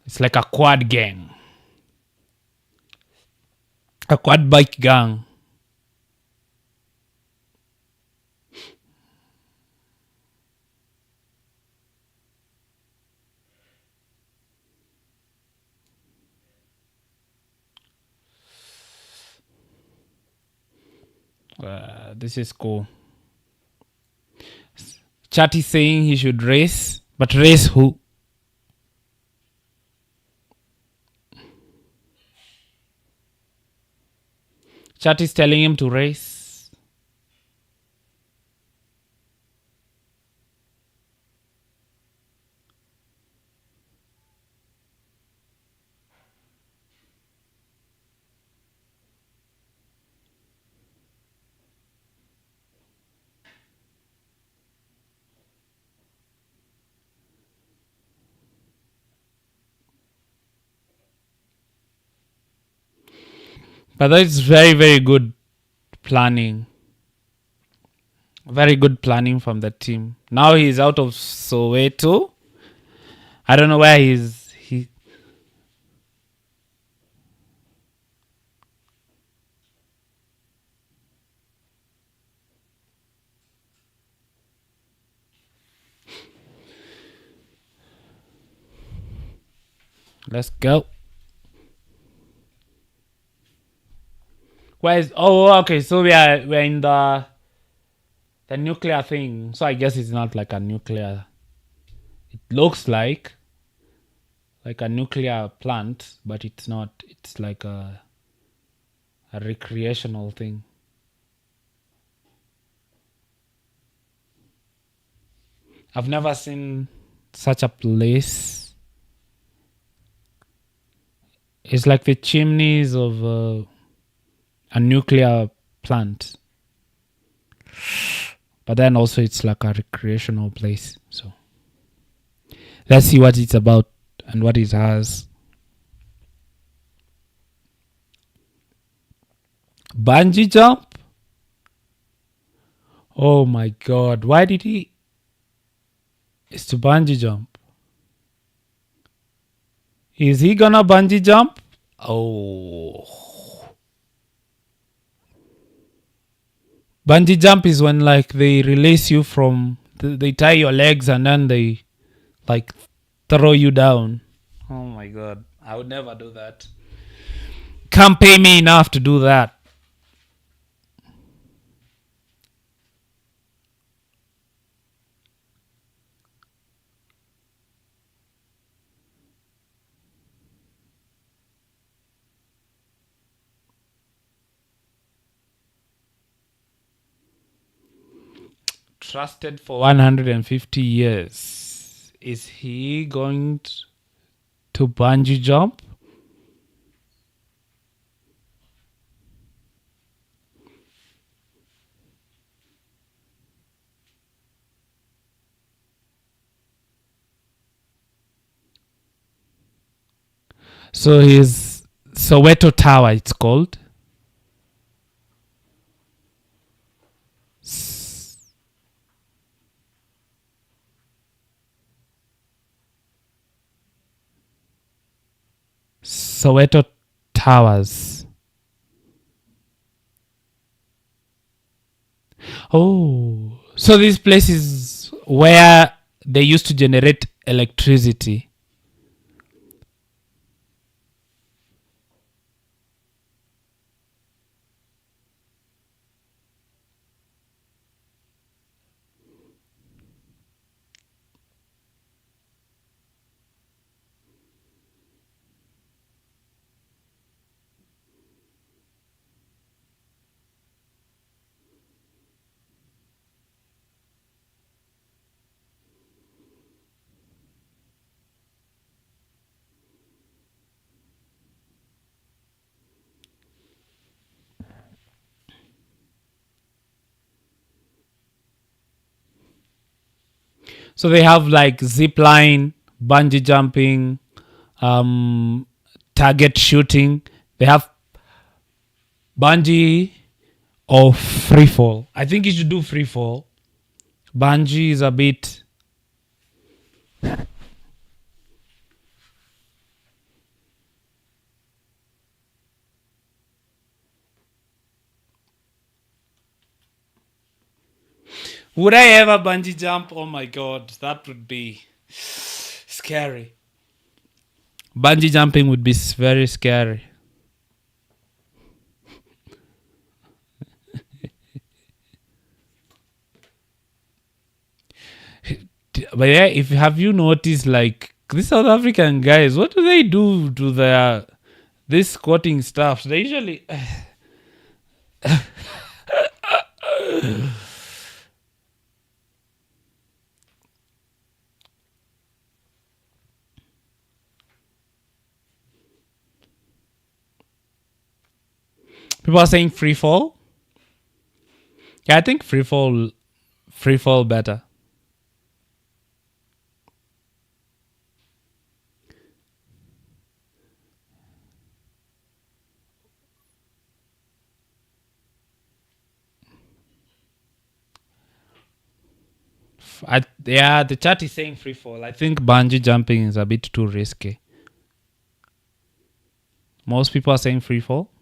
It's like a quad gang, a quad bike gang. This is cool. Chat is saying he should race, but race who? Chat is telling him to race. But that's very, very good planning. Very good planning from the team. Now he's out of Soweto. I don't know where he. Let's go. Where is? Oh, okay. So we're in the nuclear thing. So I guess it's not like a nuclear. It looks like a nuclear plant, but it's not. It's like a recreational thing. I've never seen such a place. It's like the chimneys of a nuclear plant, but then also it's like a recreational place. So let's see what it's about and what it has. Bungee jump? Oh my god, why did he? It's to bungee jump. Is he gonna bungee jump? Oh. Bungee jump is when like they release you from, they tie your legs and then they like throw you down. Oh my god, I would never do that. Can't pay me enough to do that. Trusted for 150 years. Is he going to bungee jump? So his Soweto Tower, it's called. Soweto Towers. Oh, so this place is where they used to generate electricity. So they have like zip line, bungee jumping, um, target shooting. They have bungee or free fall. I think you should do free fall. Bungee is a bit. Would I ever bungee jump? Oh my god, that would be scary. Bungee jumping would be very scary. But yeah, if have you noticed, like these South African guys, what do they do to their this squatting stuff? They usually people are saying free fall. Yeah, I think free fall better. Yeah, the chat is saying free fall. I think bungee jumping is a bit too risky. Most people are saying free fall.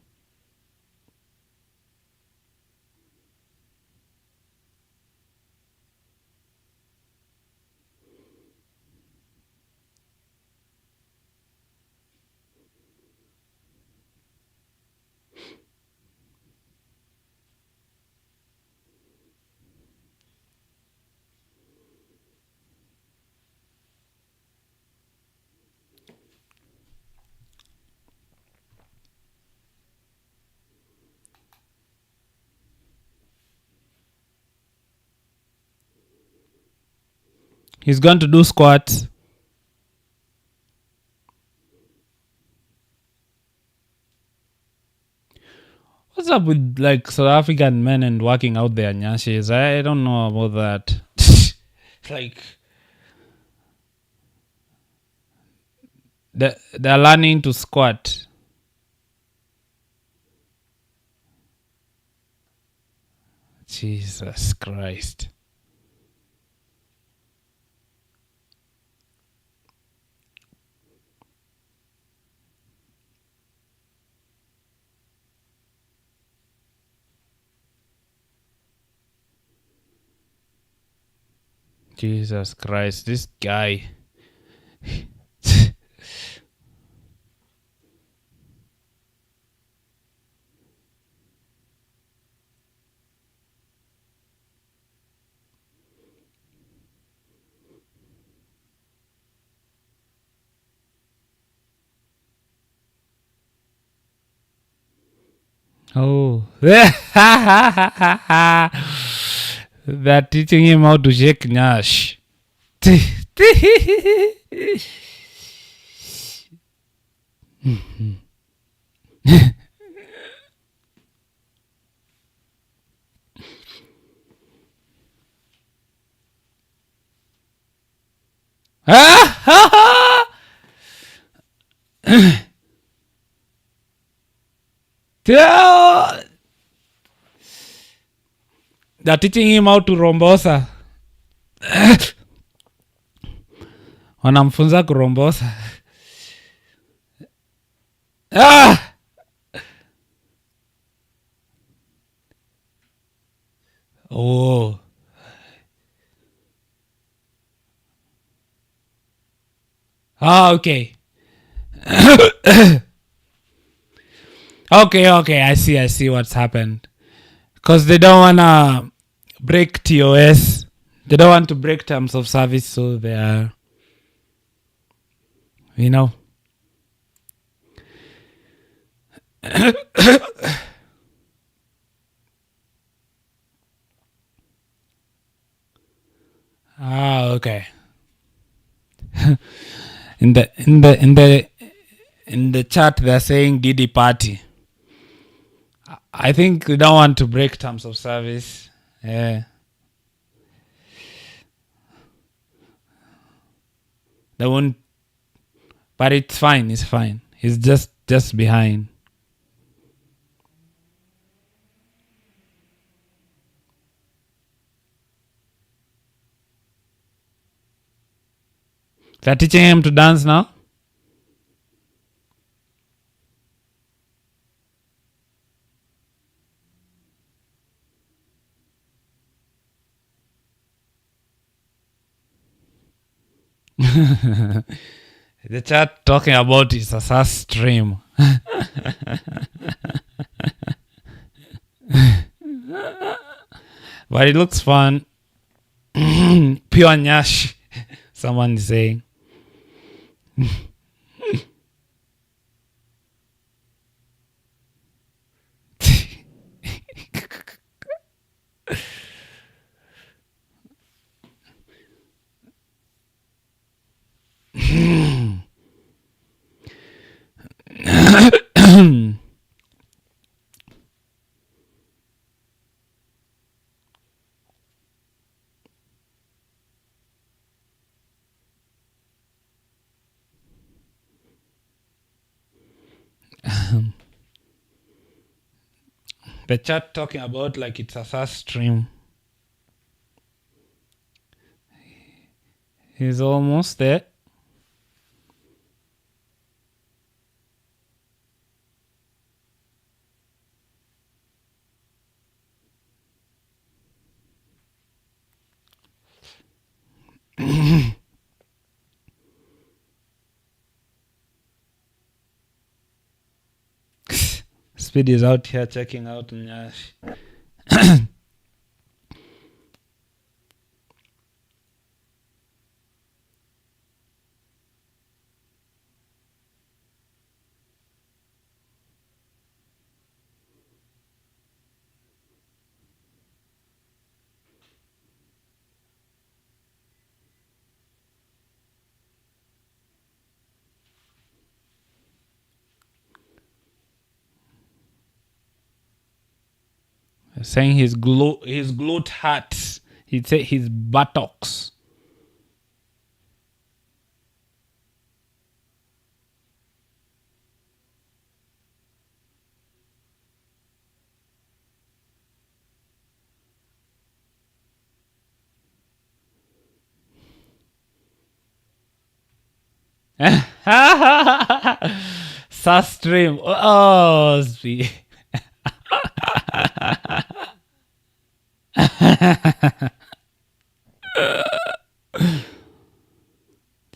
He's going to do squats. What's up with like South African men and working out their nyashis? I don't know about that. Like they're learning to squat. Jesus Christ. Jesus Christ, this guy. Oh. They're teaching him how to shake Nash. They're teaching him how to rombosa. Wanamfunza kurombosa. Oh. Okay. Okay. I see what's happened. Because they don't wanna break TOS. They don't want to break terms of service, so they are, you know. Okay. in the chat they're saying Diddy party. I think we don't want to break terms of service. Yeah. They won't. But it's fine. It's fine. He's just behind. They're teaching him to dance now. The chat talking about is a sus stream. But it looks fun. Pure Nyash. Someone is saying. The chat talking about like it's a sus stream. He's almost there. Speed is out here checking out Nyash. Saying his glute hurts. He'd say his buttocks. Sus stream. Oh, sweet.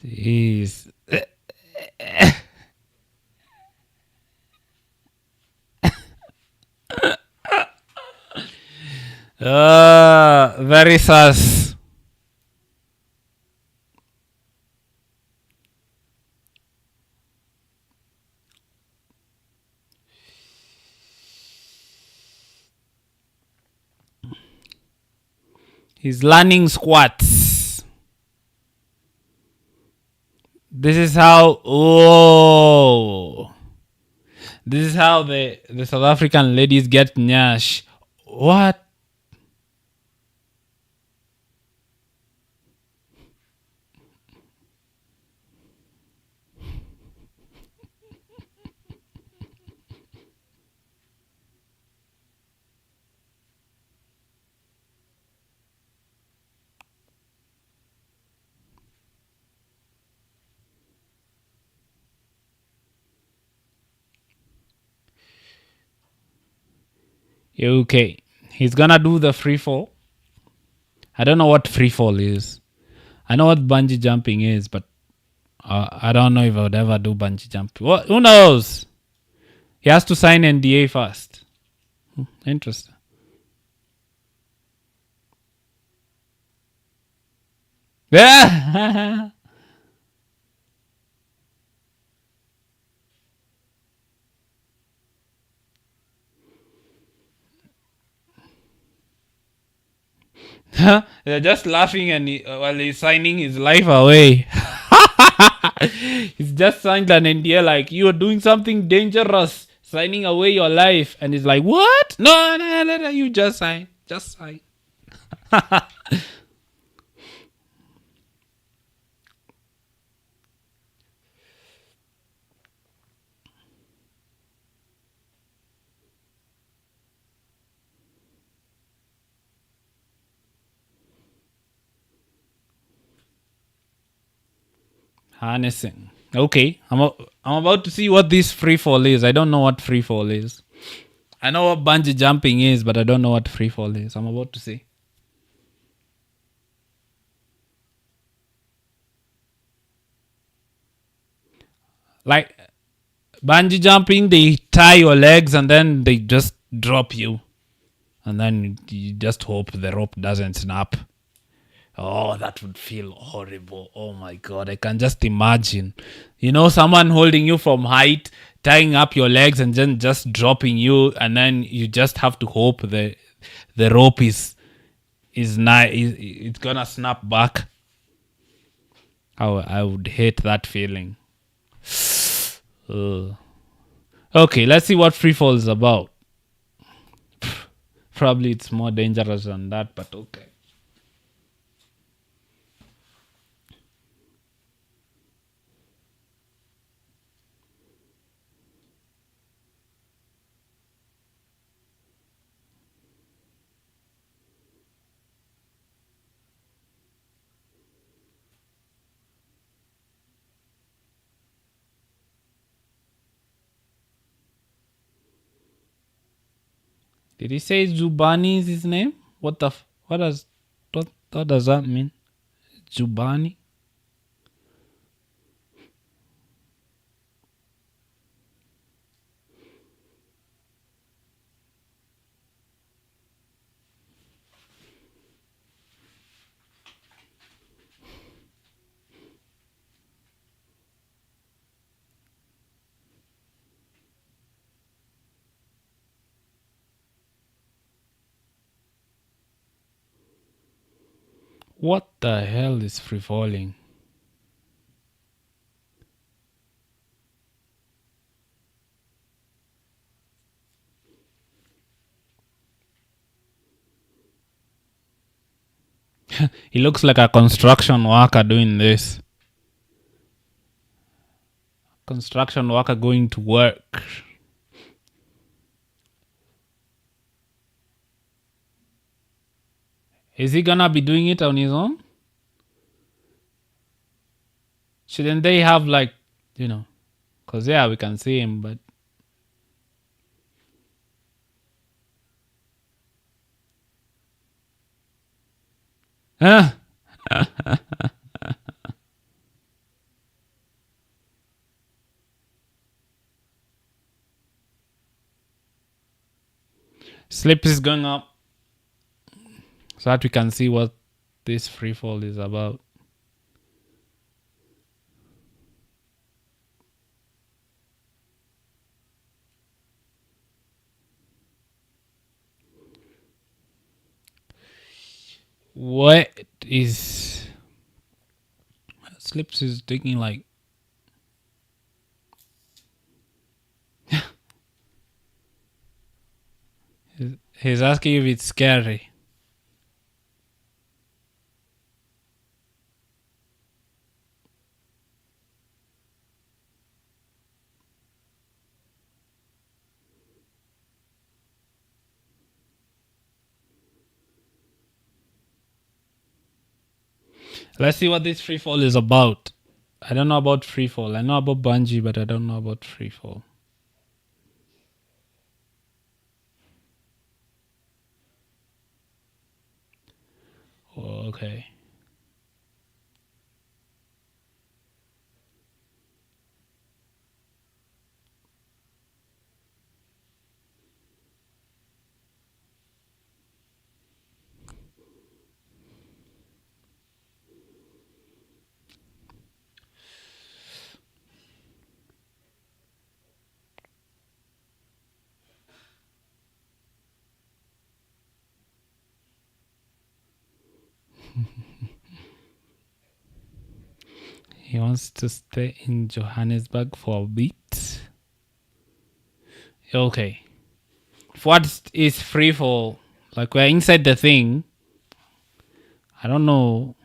Jeez. Very sus. He's learning squats. This is how. Oh. This is how the South African ladies get Nyash. What? Okay. He's gonna do the free fall. I don't know what free fall is. I know what bungee jumping is, but I don't know if I would ever do bungee jumping. What? Who knows? He has to sign NDA first. Interesting. Yeah. They're just laughing and while he's signing his life away. He's just signed an NDA like you're doing something dangerous, signing away your life, and he's like, "What? No, you just sign, just sign." Harnessing. Okay, I'm about to see what this free fall is. I don't know what free fall is. I know what bungee jumping is, but I don't know what free fall is. I'm about to see. Like bungee jumping, they tie your legs and then they just drop you, and then you just hope the rope doesn't snap. Oh, that would feel horrible. Oh my god, I can just imagine. Someone holding you from height, tying up your legs and then just dropping you, and then you just have to hope the rope it's gonna snap back. I would hate that feeling. Ugh. Okay, let's see what free fall is about. Probably it's more dangerous than that, but okay. Did he say Zubani is his name? What does that mean? Zubani? What the hell is free falling? He looks like a construction worker doing this. Construction worker going to work. Is he gonna be doing it on his own? Shouldn't they have because we can see him, but huh? Slip is going up so that we can see what this free fall is about. What is Slips is taking like he's asking if it's scary. Let's see what this free fall is about. I don't know about free fall. I know about bungee, but I don't know about free fall. Okay. He wants to stay in Johannesburg for a bit. Okay. What is free fall? Like we're inside the thing. I don't know.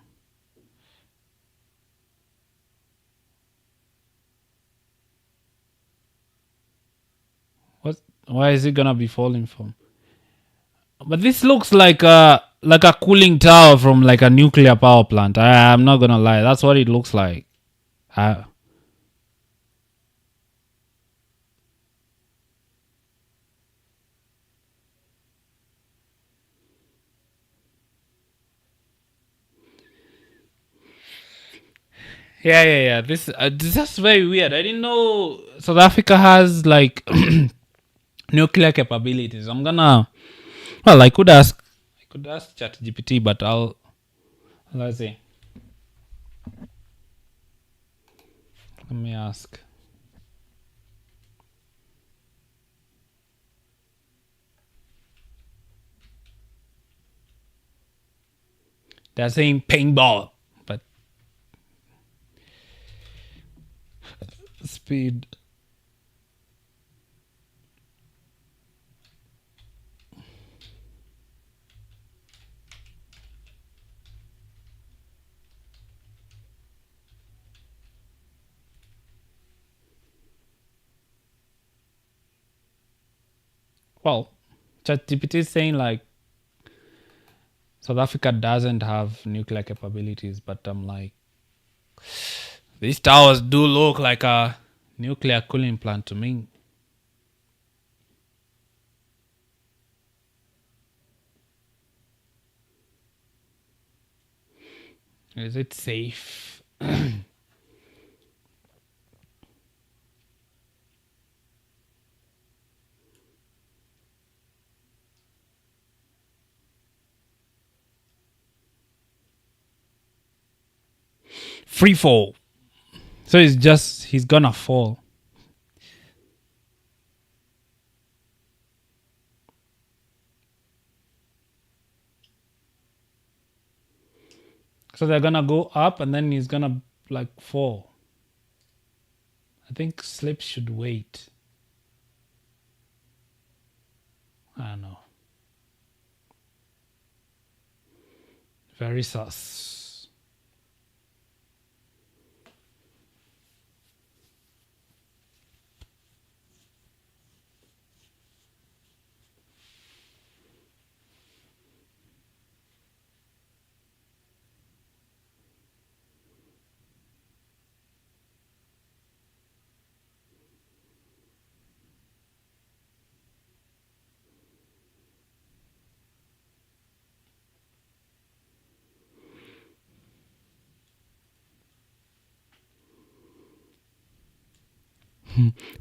Why is it gonna be falling from? But this looks like a cooling tower from like a nuclear power plant. I'm not gonna lie. That's what it looks like. Uh, yeah. This is very weird. I didn't know South Africa has like nuclear capabilities. I'm gonna. Well, I could ask ChatGPT, but let's see. Let me ask. They're saying paintball, but speed. Well, ChatGPT is saying like South Africa doesn't have nuclear capabilities, but I'm like, these towers do look like a nuclear cooling plant to me. Is it safe? Free fall. So it's just he's gonna fall. So they're gonna go up and then he's gonna like fall. I think slips should wait. I don't know. Very sus.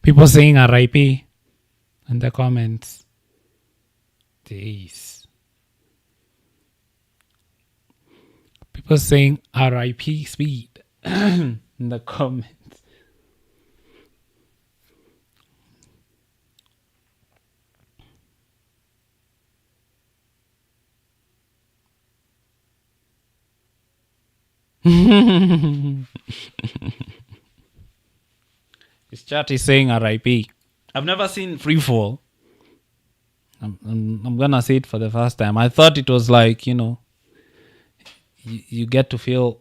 People saying RIP in the comments. Jeez. People saying RIP speed in the comments. His chat is saying RIP. I've never seen free fall. I'm gonna see it for the first time. I thought it was like, you get to feel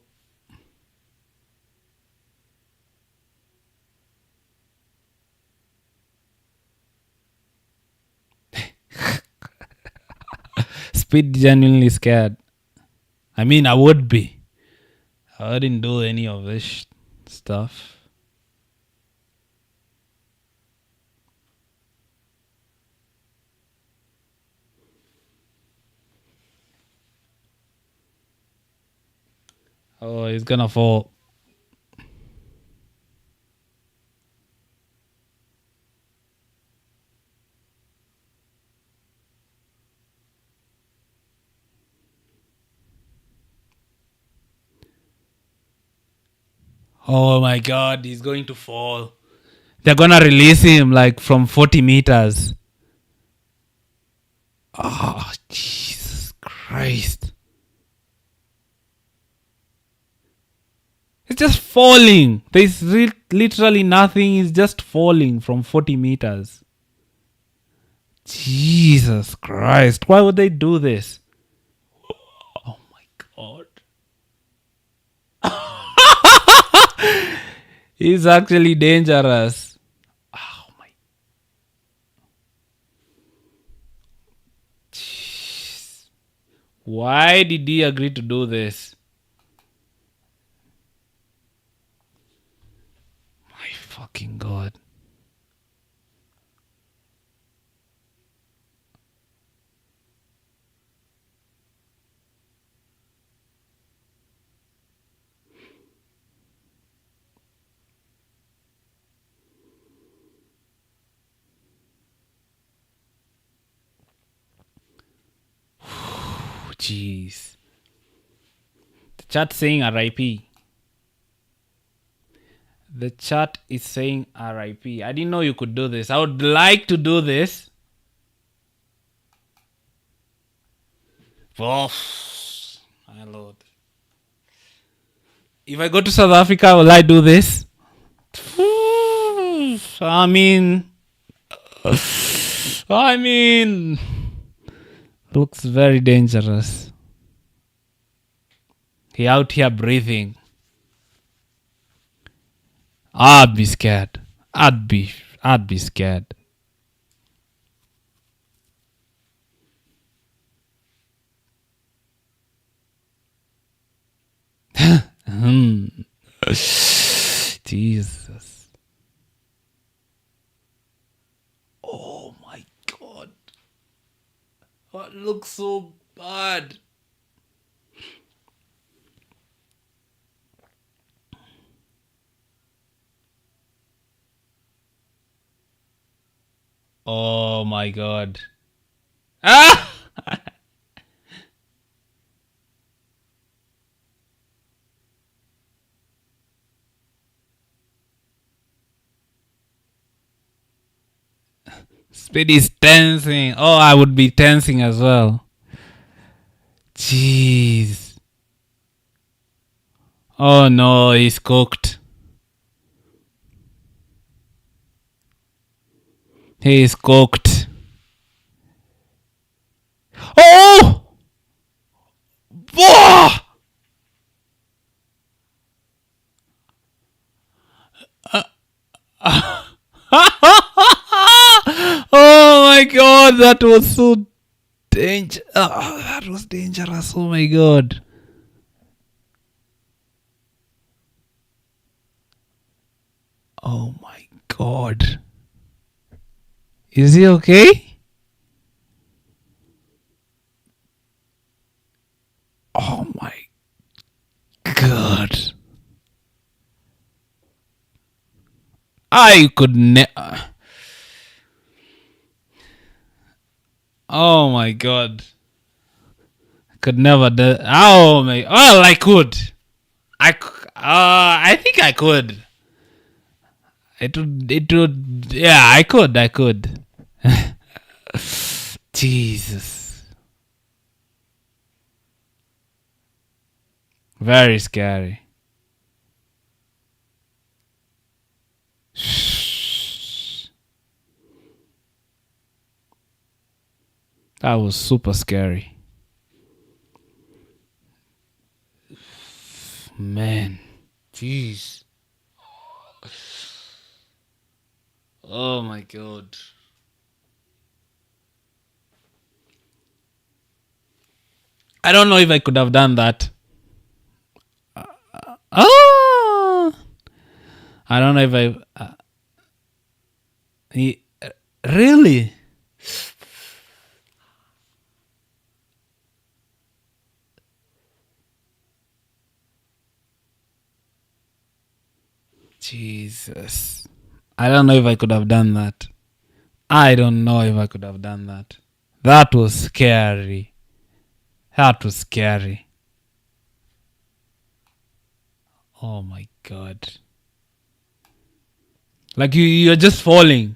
speed genuinely scared. I mean, I would be. I didn't do any of this stuff. Oh, he's gonna fall. Oh my god, he's going to fall. They're gonna release him like from 40 meters. Oh, Jesus Christ. It's just falling. There's literally nothing. It's just falling from 40 meters. Jesus Christ. Why would they do this? Oh my god. He's actually dangerous. Oh my. Jeez. Why did he agree to do this? Fucking God. Jeez. The chat saying RIP. The chat is saying RIP. I didn't know you could do this. I would like to do this. Oh, my Lord. If I go to South Africa, will I do this? I mean, looks very dangerous. He out here breathing. I'd be scared. I'd be scared. Jesus. Oh my God. That looks so bad. Oh my God. Ah! Speed is tensing. Oh, I would be tensing as well. Jeez. Oh no, he's cooked. He's cooked. Oh! Whoa! Oh my God, that was so dangerous. That was dangerous. Oh my God. Oh my God. Is he okay? Oh my God. I could never. Oh my God. I could never do. Oh my. Well, I could. I think I could. It would. Yeah, I could. Jesus. Very scary. That was super scary. Man. Jeez. Oh my God. I don't know if I could have done that. Oh! I don't know if really? Jesus. I don't know if I could have done that. I don't know if I could have done that. That was scary. That was scary. Oh my God. Like you're just falling.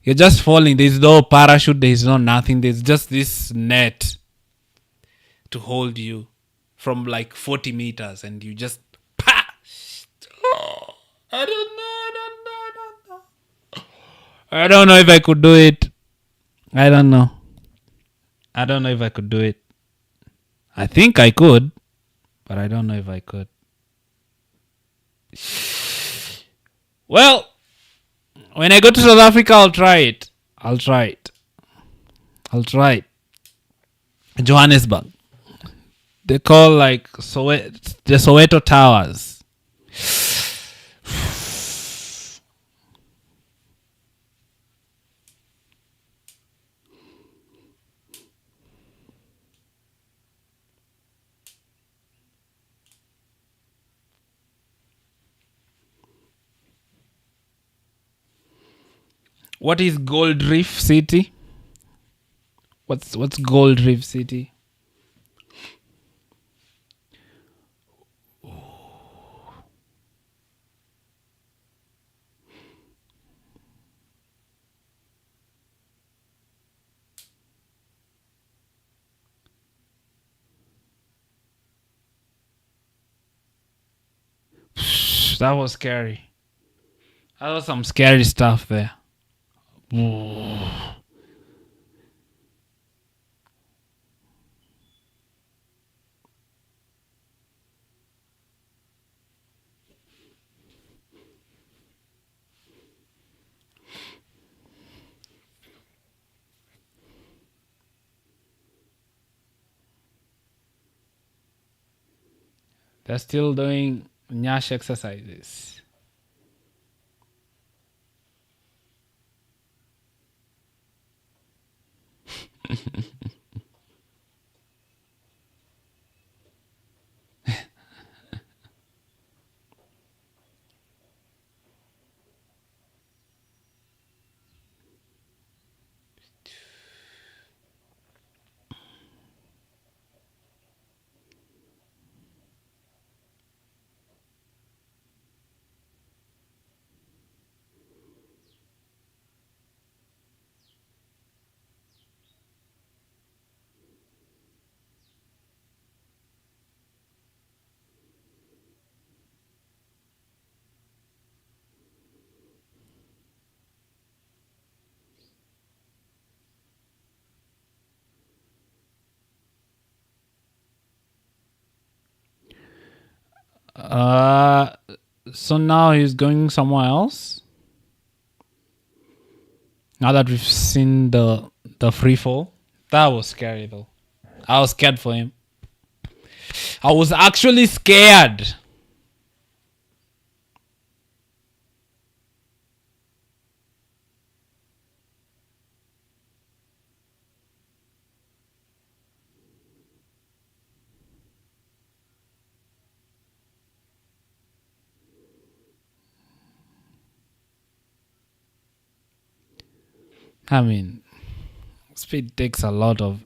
You're just falling. There's no parachute. There's no nothing. There's just this net to hold you from like 40 meters, and you just. Oh, I don't know. I don't know if I could do it. I don't know if I could do it. I think I could, but I don't know if I could. Well, when I go to South Africa, I'll try it. Johannesburg. They call like the Soweto Towers. What is Gold Reef City? What's Gold Reef City? That was scary. That was some scary stuff there. They're still doing Nyash exercises. Uh, so now he's going somewhere else. Now that we've seen the free fall, that was scary though. I was scared for him. I was actually scared. I mean, speed takes a lot of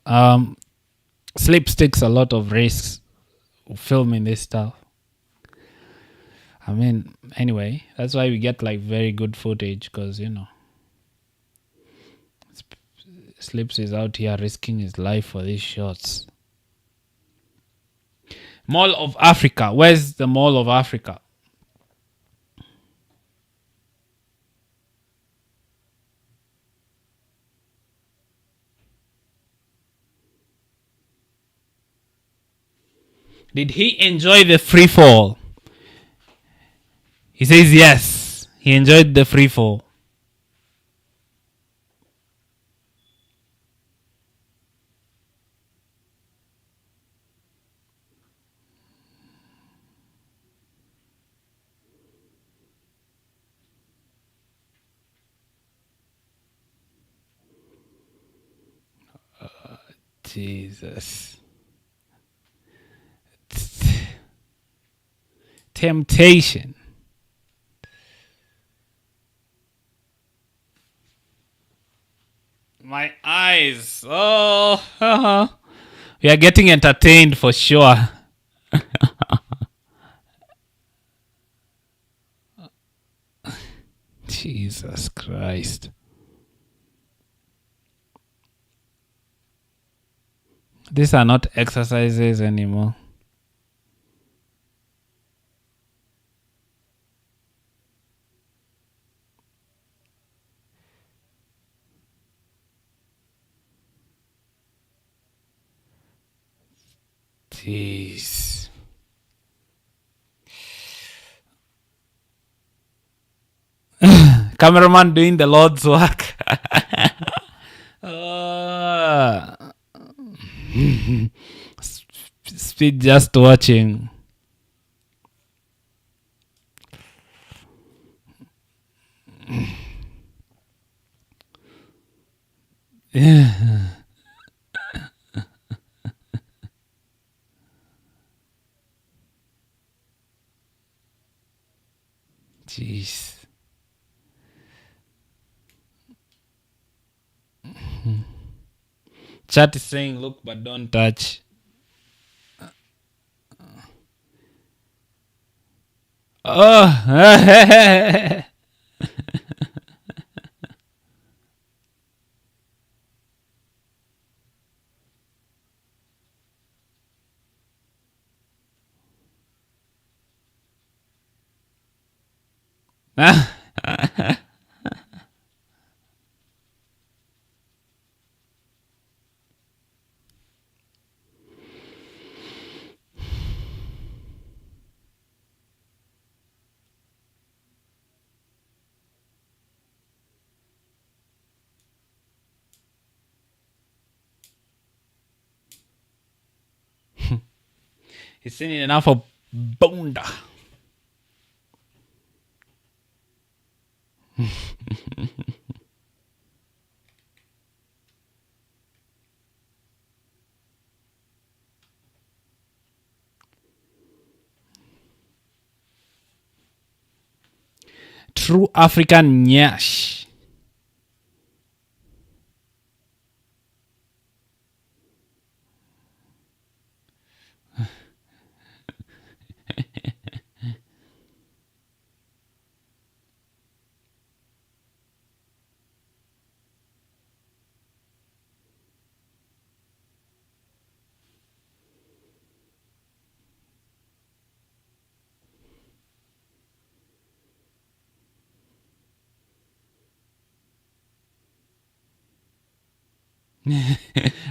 sleep takes a lot of risks filming this stuff. I mean, anyway, that's why we get like very good footage because Slips is out here risking his life for these shots. Mall of Africa. Where's the Mall of Africa? Did he enjoy the free fall? He says yes. He enjoyed the free fall. Jesus. Temptation. My eyes. Oh, we are getting entertained for sure. Jesus Christ. These are not exercises anymore. Jeez. Cameraman doing the Lord's work. Speed just watching. Jeez. Chat is saying, look, but don't touch. Oh, he's seen enough of Bonda. True African Nyash.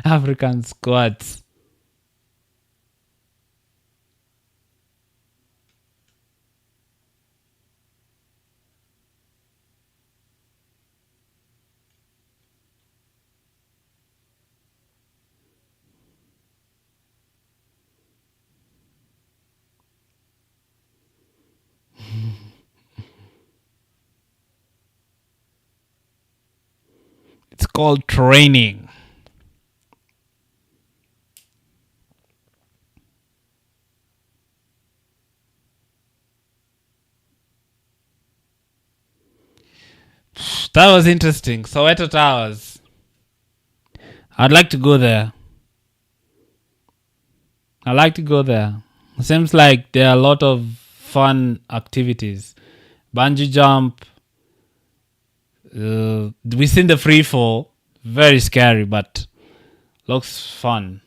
African squats. It's called training. That was interesting. Soweto Towers. I'd like to go there. I like to go there. Seems like there are a lot of fun activities. Bungee jump. We've seen the free fall. Very scary, but looks fun.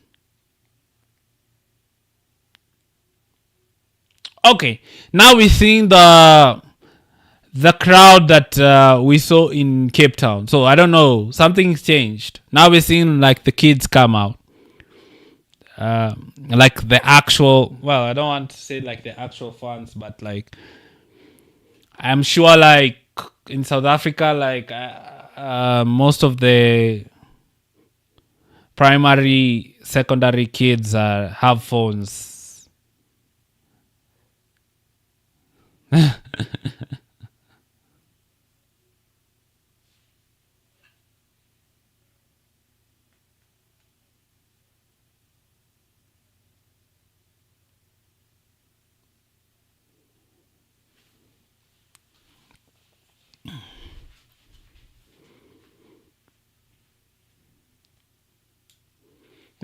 Okay, now we're seeing the crowd that we saw in Cape Town. So I don't know, something's changed. Now we're seeing like the kids come out. Like the actual, well, I don't want to say like the actual fans, but like I'm sure like in South Africa, like most of the primary, secondary kids have phones.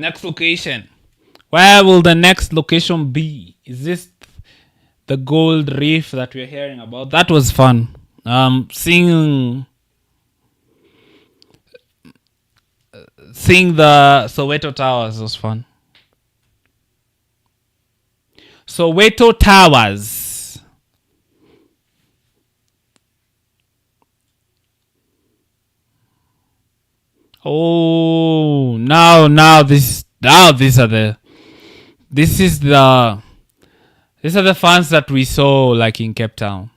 Next location. Where will the next location be? Is this the gold reef that we're hearing about? That was fun. Seeing the Soweto Towers was fun. Soweto Towers. Oh, now these are the this is the these are the fans that we saw like in Cape Town.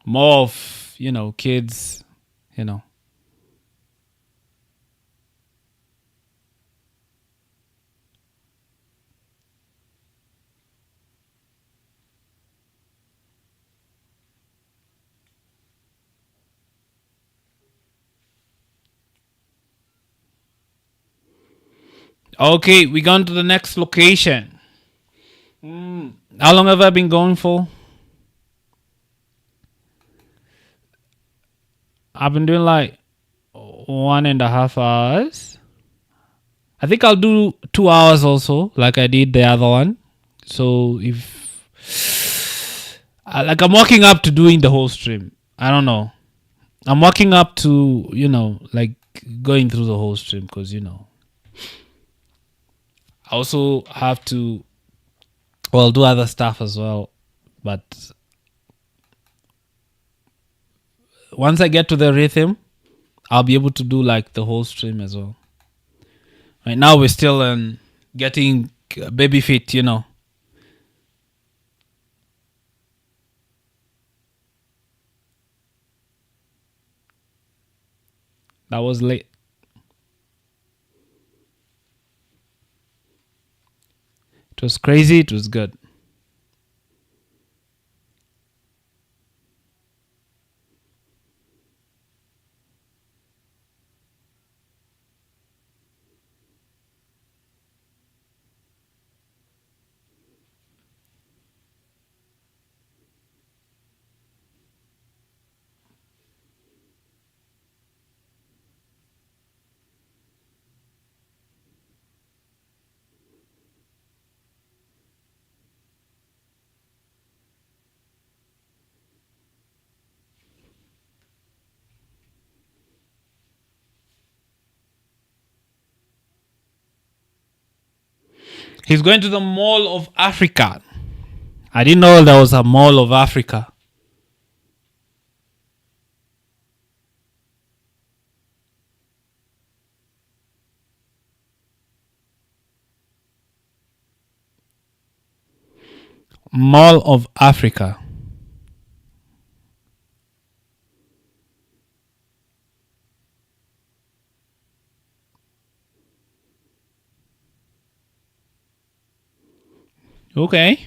More of, kids, you know. Okay, we gone to the next location. How long have I been going for? I've been doing like 1.5 hours. I think I'll do 2 hours also, like I did the other one. So if like I'm walking up to doing the whole stream. I don't know. I'm walking up to like going through the whole stream because I also have to do other stuff as well. But once I get to the rhythm, I'll be able to do like the whole stream as well. Right now we're still getting baby fit, That was late. It was crazy. It was good. He's going to the Mall of Africa. I didn't know there was a Mall of Africa. Mall of Africa. Okay.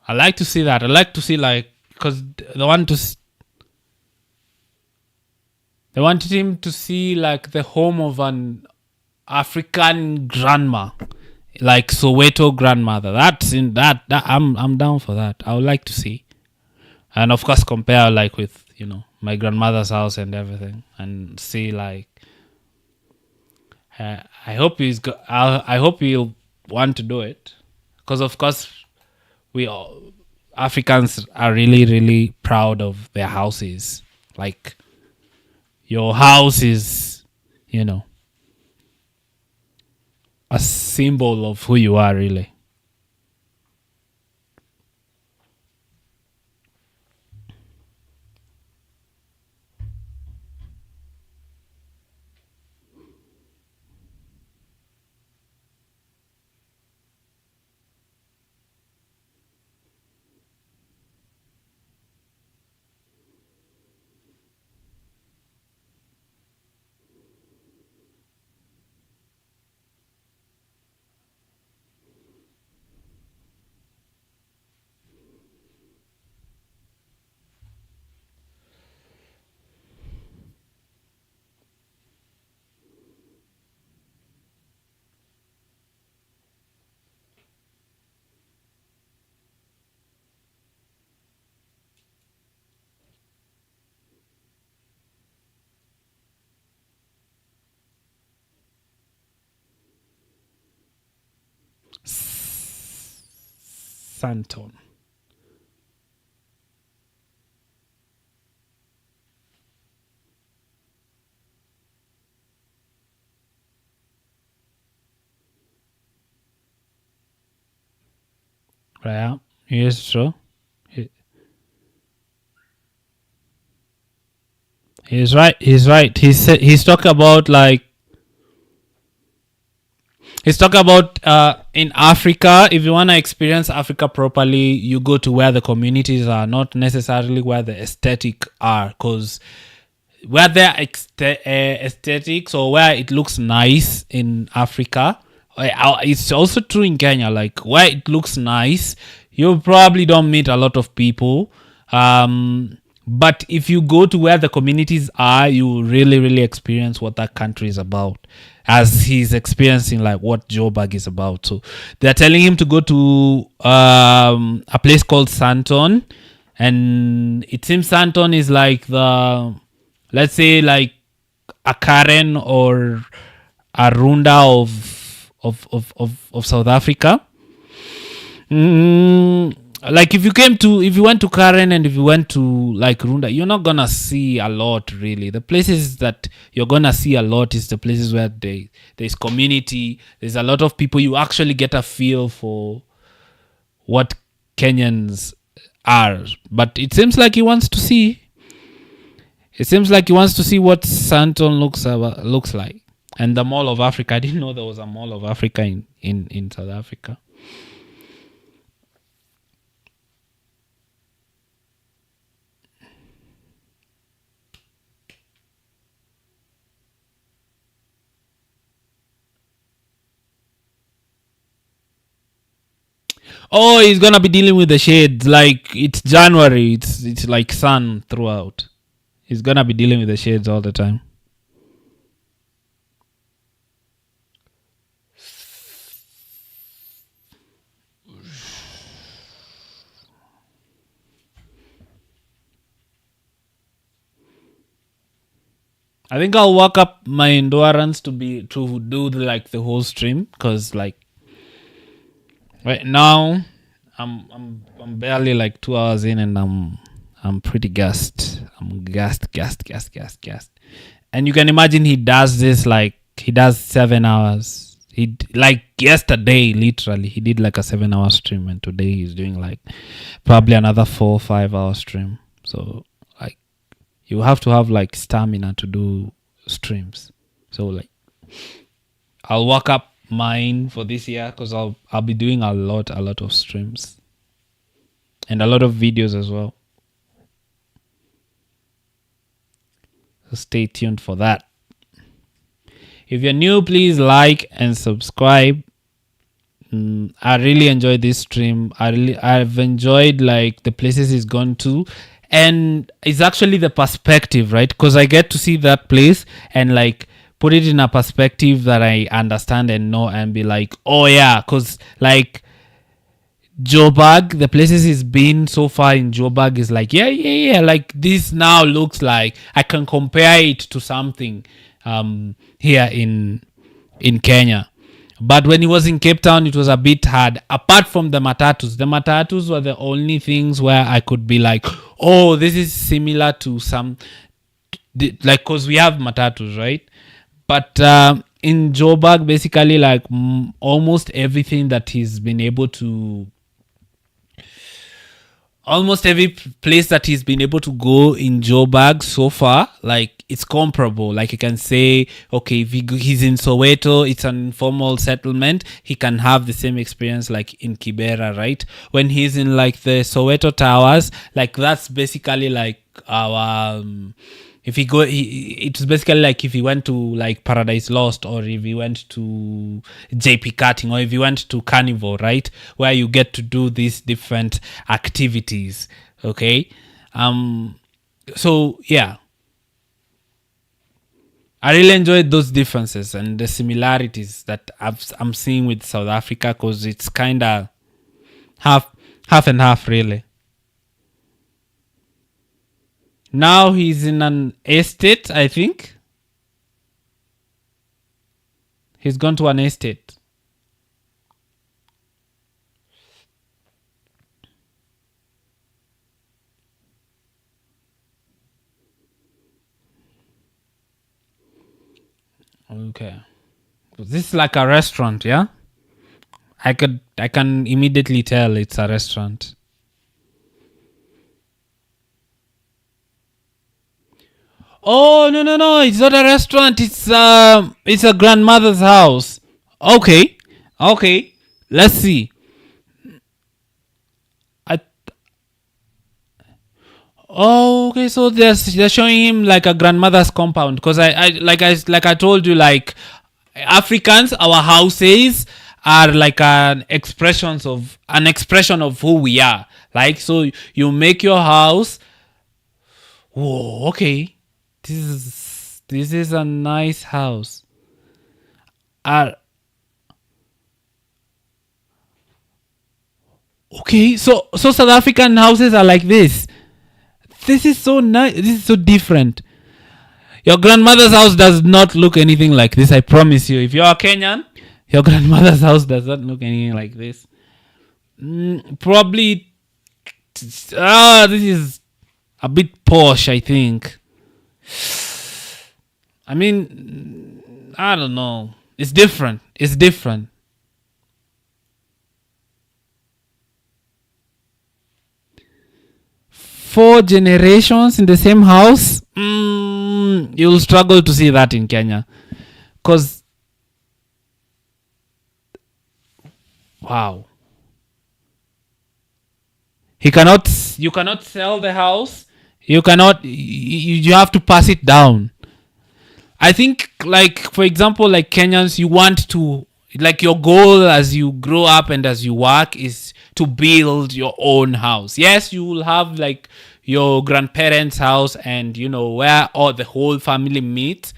I like to see that. I like to see because they wanted him to see like the home of an African grandma, like Soweto grandmother. That's in that. I'm down for that. I would like to see, and of course compare like with my grandmother's house and everything, and see like. I hope I hope he'll want to do it, because of course we all, Africans are really really proud of their houses. Like your house is, a symbol of who you are really. Santon. Right. Yes, true. He's right. He's right. He's talking about like he's talking about in Africa. If you want to experience Africa properly, you go to where the communities are, not necessarily where the aesthetic are, because where they're aesthetics or where it looks nice in Africa, it's also true in Kenya. Like where it looks nice, you probably don't meet a lot of people. But if you go to where the communities are, you really, really experience what that country is about, as he's experiencing like what Joburg is about. So they're telling him to go to a place called Santon, and it seems Santon is like let's say like a Karen or a Runda of South Africa. Like if you went to Karen and if you went to like Runda, you're not gonna see a lot really. The places that you're gonna see a lot is the places where there's community, there's a lot of people. You actually get a feel for what Kenyans are. But it seems like he wants to see. It seems like he wants to see what Santon looks like, and the Mall of Africa. I didn't know there was a Mall of Africa in South Africa. Oh, he's gonna be dealing with the shades. Like it's January. It's like sun throughout. He's gonna be dealing with the shades all the time. I think I'll work up my endurance to do the whole stream, because like right now I'm barely like 2 hours in, and I'm pretty gassed. I'm gassed. And you can imagine he does 7 hours. Like yesterday, literally, he did like a 7 hour stream, and today he's doing like probably another 4 or 5 hour stream. So like you have to have like stamina to do streams. So like I'll work up mine for this year, because I'll be doing a lot of streams and a lot of videos as well. So stay tuned for that. If you're new, please like and subscribe. I really enjoyed this stream. I've enjoyed like the places he's gone to, and it's actually the perspective, right? Because I get to see that place and like put it in a perspective that I understand and know, and be like, oh yeah, because like Joburg, the places he's been so far in Joburg is like, yeah, like this now looks like I can compare it to something here in Kenya. But when he was in Cape Town, it was a bit hard. Apart from the matatus were the only things where I could be like, oh, this is similar to some, like, because we have matatus, right? But in Joburg, basically, like almost everything that he's been able to, almost every place that he's been able to go in Joburg so far, like it's comparable. Like you can say, okay, if he's in Soweto, it's an informal settlement, he can have the same experience like in Kibera, right? When he's in like the Soweto Towers, like that's basically like our if he go, it's basically like if he went to like Paradise Lost, or if he went to JP Cutting, or if he went to Carnival, right, where you get to do these different activities. Okay, so yeah, I really enjoyed those differences and the similarities that I'm seeing with South Africa, because it's kind of half and half, really. Now he's in an estate, I think. He's gone to an estate. Okay. This is like a restaurant, yeah? I can immediately tell it's a restaurant. Oh, no, it's not a restaurant. It's a grandmother's house. Okay. Let's see. Okay, so they're showing him like a grandmother's compound, because I told you, like Africans, our houses are like an expression of who we are. Like, so you make your house. Whoa, okay. This is a nice house. Okay, so South African houses are like this. This is so nice. This is so different. Your grandmother's house does not look anything like this. I promise you. If you're a Kenyan, your grandmother's house does not look anything like this. Probably. This is a bit posh, I think. I mean, I don't know. It's different. It's different. Four generations in the same house? You'll struggle to see that in Kenya. Because, wow. You cannot sell the house. You have to pass it down. I think, like, for example, like Kenyans, you want to, like, your goal as you grow up and as you work is to build your own house. Yes, you will have like your grandparents' house and, where all the whole family meets,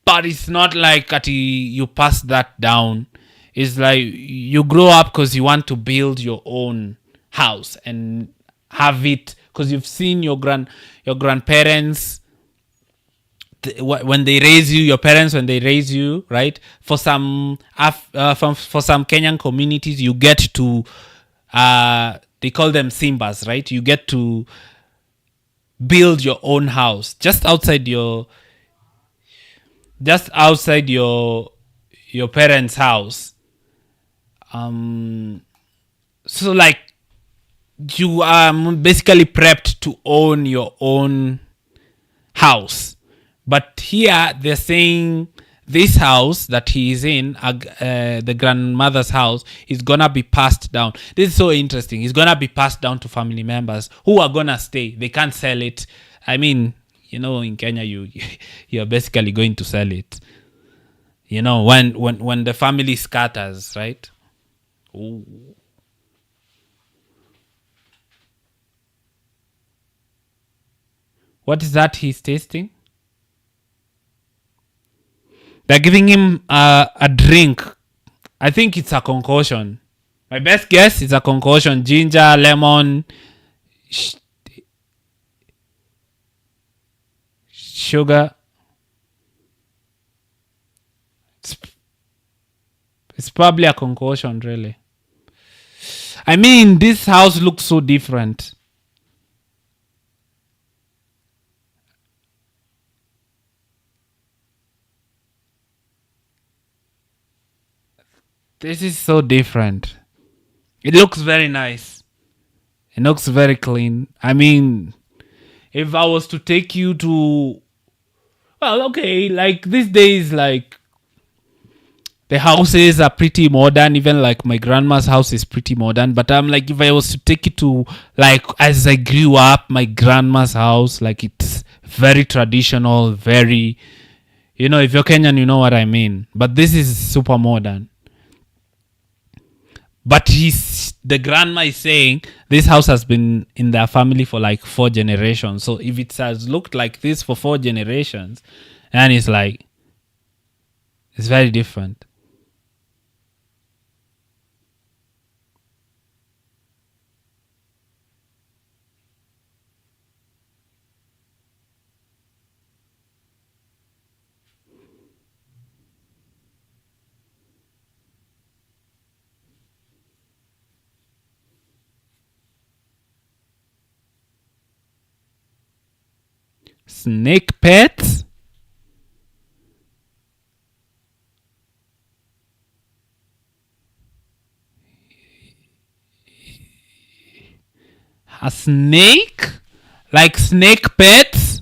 but it's not like you pass that down. It's like you grow up because you want to build your own house and have it because you've seen your grandparents when they raise you, your parents when they raise you, right? For some for some Kenyan communities, you get to they call them simbas, right? You get to build your own house just outside your parents' house. So like you are basically prepped to own your own house. But here they're saying this house that he is in, the grandmother's house, is gonna be passed down. This is so interesting. It's gonna be passed down to family members who are gonna stay. They can't sell it. I mean, in Kenya, you're basically going to sell it. When the family scatters, right? Ooh. What is that he's tasting? They're giving him a drink. I think it's a concoction. My best guess is a concoction. Ginger, lemon, sugar. It's probably a concoction, really. I mean, this house looks so different. This is so different. It looks very nice. It looks very clean. I mean, if I was to take you to, well, okay, like these days, like the houses are pretty modern. Even like my grandma's house is pretty modern. But I'm like, if I was to take you to, like, as I grew up, my grandma's house, like it's very traditional, very, if you're Kenyan, you know what I mean. But this is super modern. But the grandma is saying this house has been in their family for like 4 generations. So if it has looked like this for 4 generations, and it's like, it's very different. Snake pets? A snake? Like snake pets?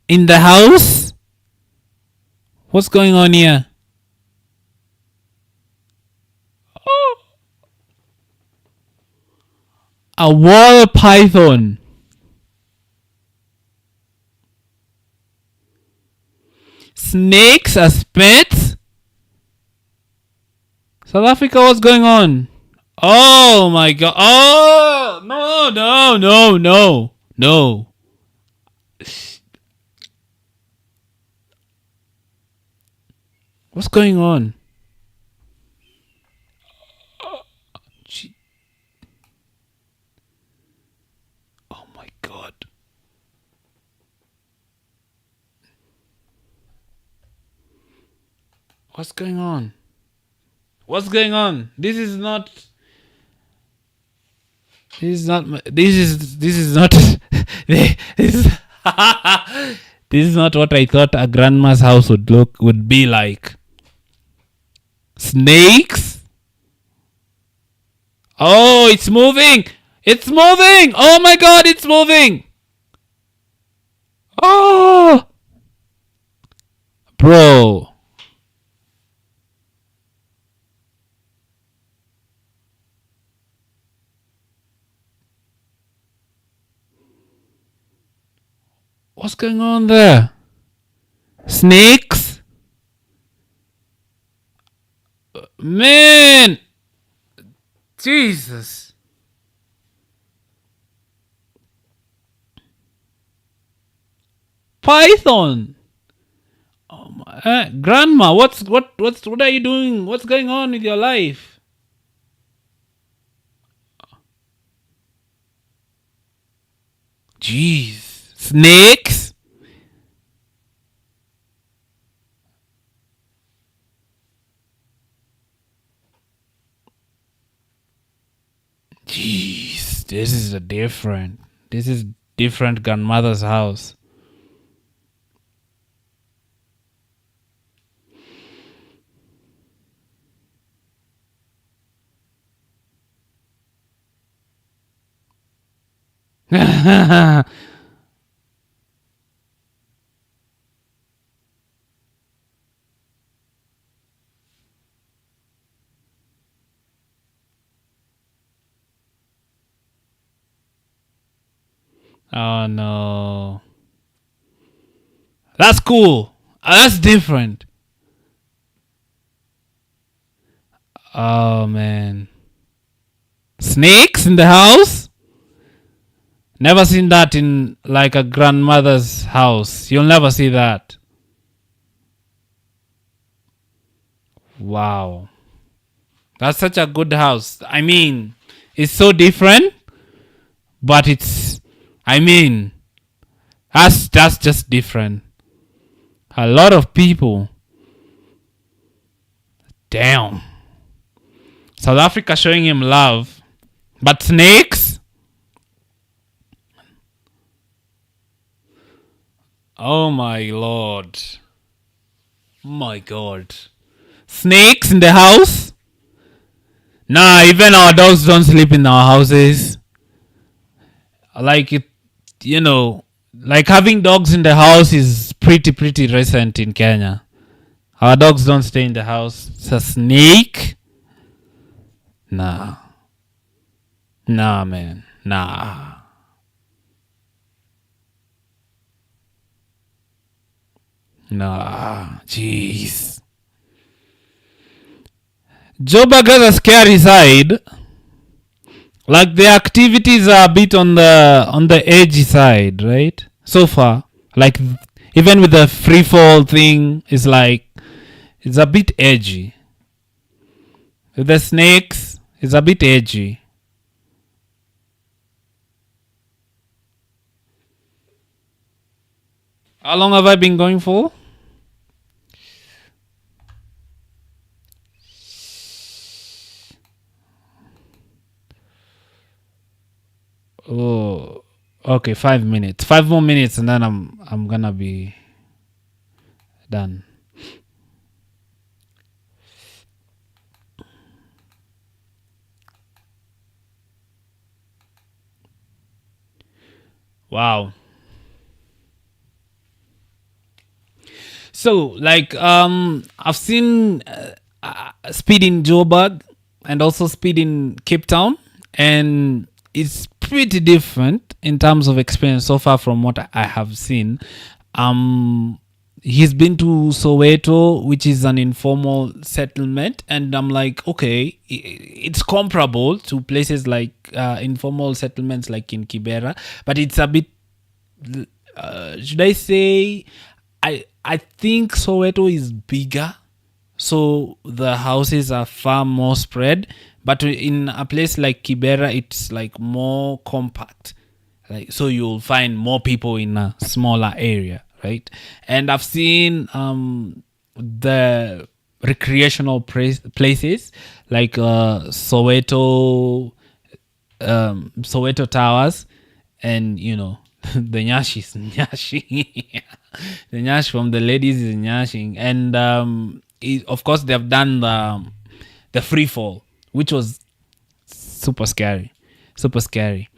In the house? What's going on here? A wall python. Snakes as pets? South Africa, what's going on? Oh my god. Oh, no, no, no, no, no. What's going on? Oh my god. What's going on? What's going on? This is not. This is not. This is not. this is. This is not what I thought a grandma's house would be like. Snakes? Oh, it's moving! It's moving! Oh my god, it's moving! Oh! Bro. What's going on there? Snakes? Man! Jesus. Python. Oh my, grandma, what are you doing? What's going on with your life? Jeez. Snakes? Jeez, this is different grandmother's house. Oh no. That's cool. That's different. Oh man. Snakes in the house? Never seen that in like a grandmother's house. You'll never see that. Wow. That's such a good house. I mean, it's so different, but that's just different. A lot of people. Damn. South Africa showing him love. But snakes? Oh my lord. My god. Snakes in the house? Nah, even our dogs don't sleep in our houses. Like it, like having dogs in the house is pretty recent in Kenya. Our dogs don't stay in the house. It's a snake? Nah, man. Nah. Jeez. Joburg has a scary side. Like the activities are a bit on the edgy side, right? So far, like even with the free fall thing, it's a bit edgy. With the snakes, it's a bit edgy. How long have I been going for? Oh, okay, 5 minutes. 5 more minutes, and then I'm gonna be done. Wow. So, like, I've seen speed in Joburg and also speed in Cape Town, and it's pretty different in terms of experience so far from what I have seen. He's been to Soweto, which is an informal settlement, and I'm like, okay, it's comparable to places like informal settlements like in Kibera, but it's a bit, should I say, I think Soweto is bigger, so the houses are far more spread. But in a place like Kibera, it's like more compact. Like, so you'll find more people in a smaller area, right? And I've seen the recreational places like Soweto Towers, and the nyashi is nyashi. The nyash from the ladies is nyashing, and of course they've done the free fall, which was super scary, super scary.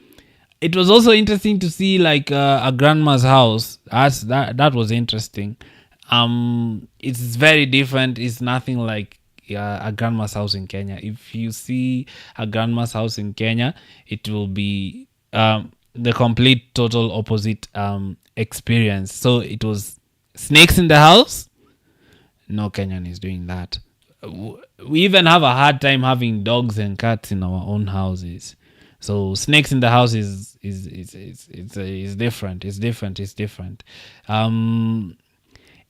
It was also interesting to see like a grandma's house. That was interesting. It's very different. It's nothing like a grandma's house in Kenya. If you see a grandma's house in Kenya, it will be the complete total opposite experience. So it was snakes in the house. No Kenyan is doing that. We even have a hard time having dogs and cats in our own houses. So snakes in the house is different. It's different. It's different.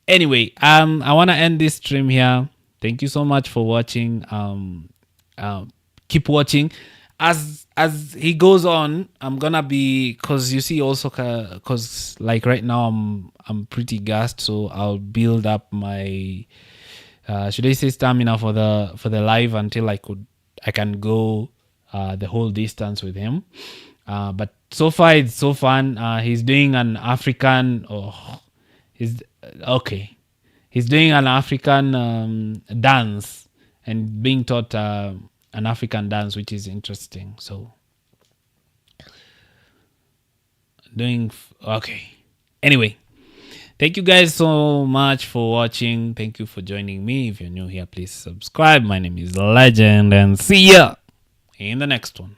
Anyway, I want to end this stream here. Thank you so much for watching. Keep watching. As he goes on, I'm gonna be, cause you see also, cause like right now I'm pretty gassed, so I'll build up my should I say stamina for the live until I can go the whole distance with him. But so far it's so fun. He's doing an African. He's okay. He's doing an African dance and being taught an African dance, which is interesting. So okay. Anyway, thank you guys so much for watching. Thank you for joining me. If you're new here, please subscribe. My name is Legend, and see ya in the next one.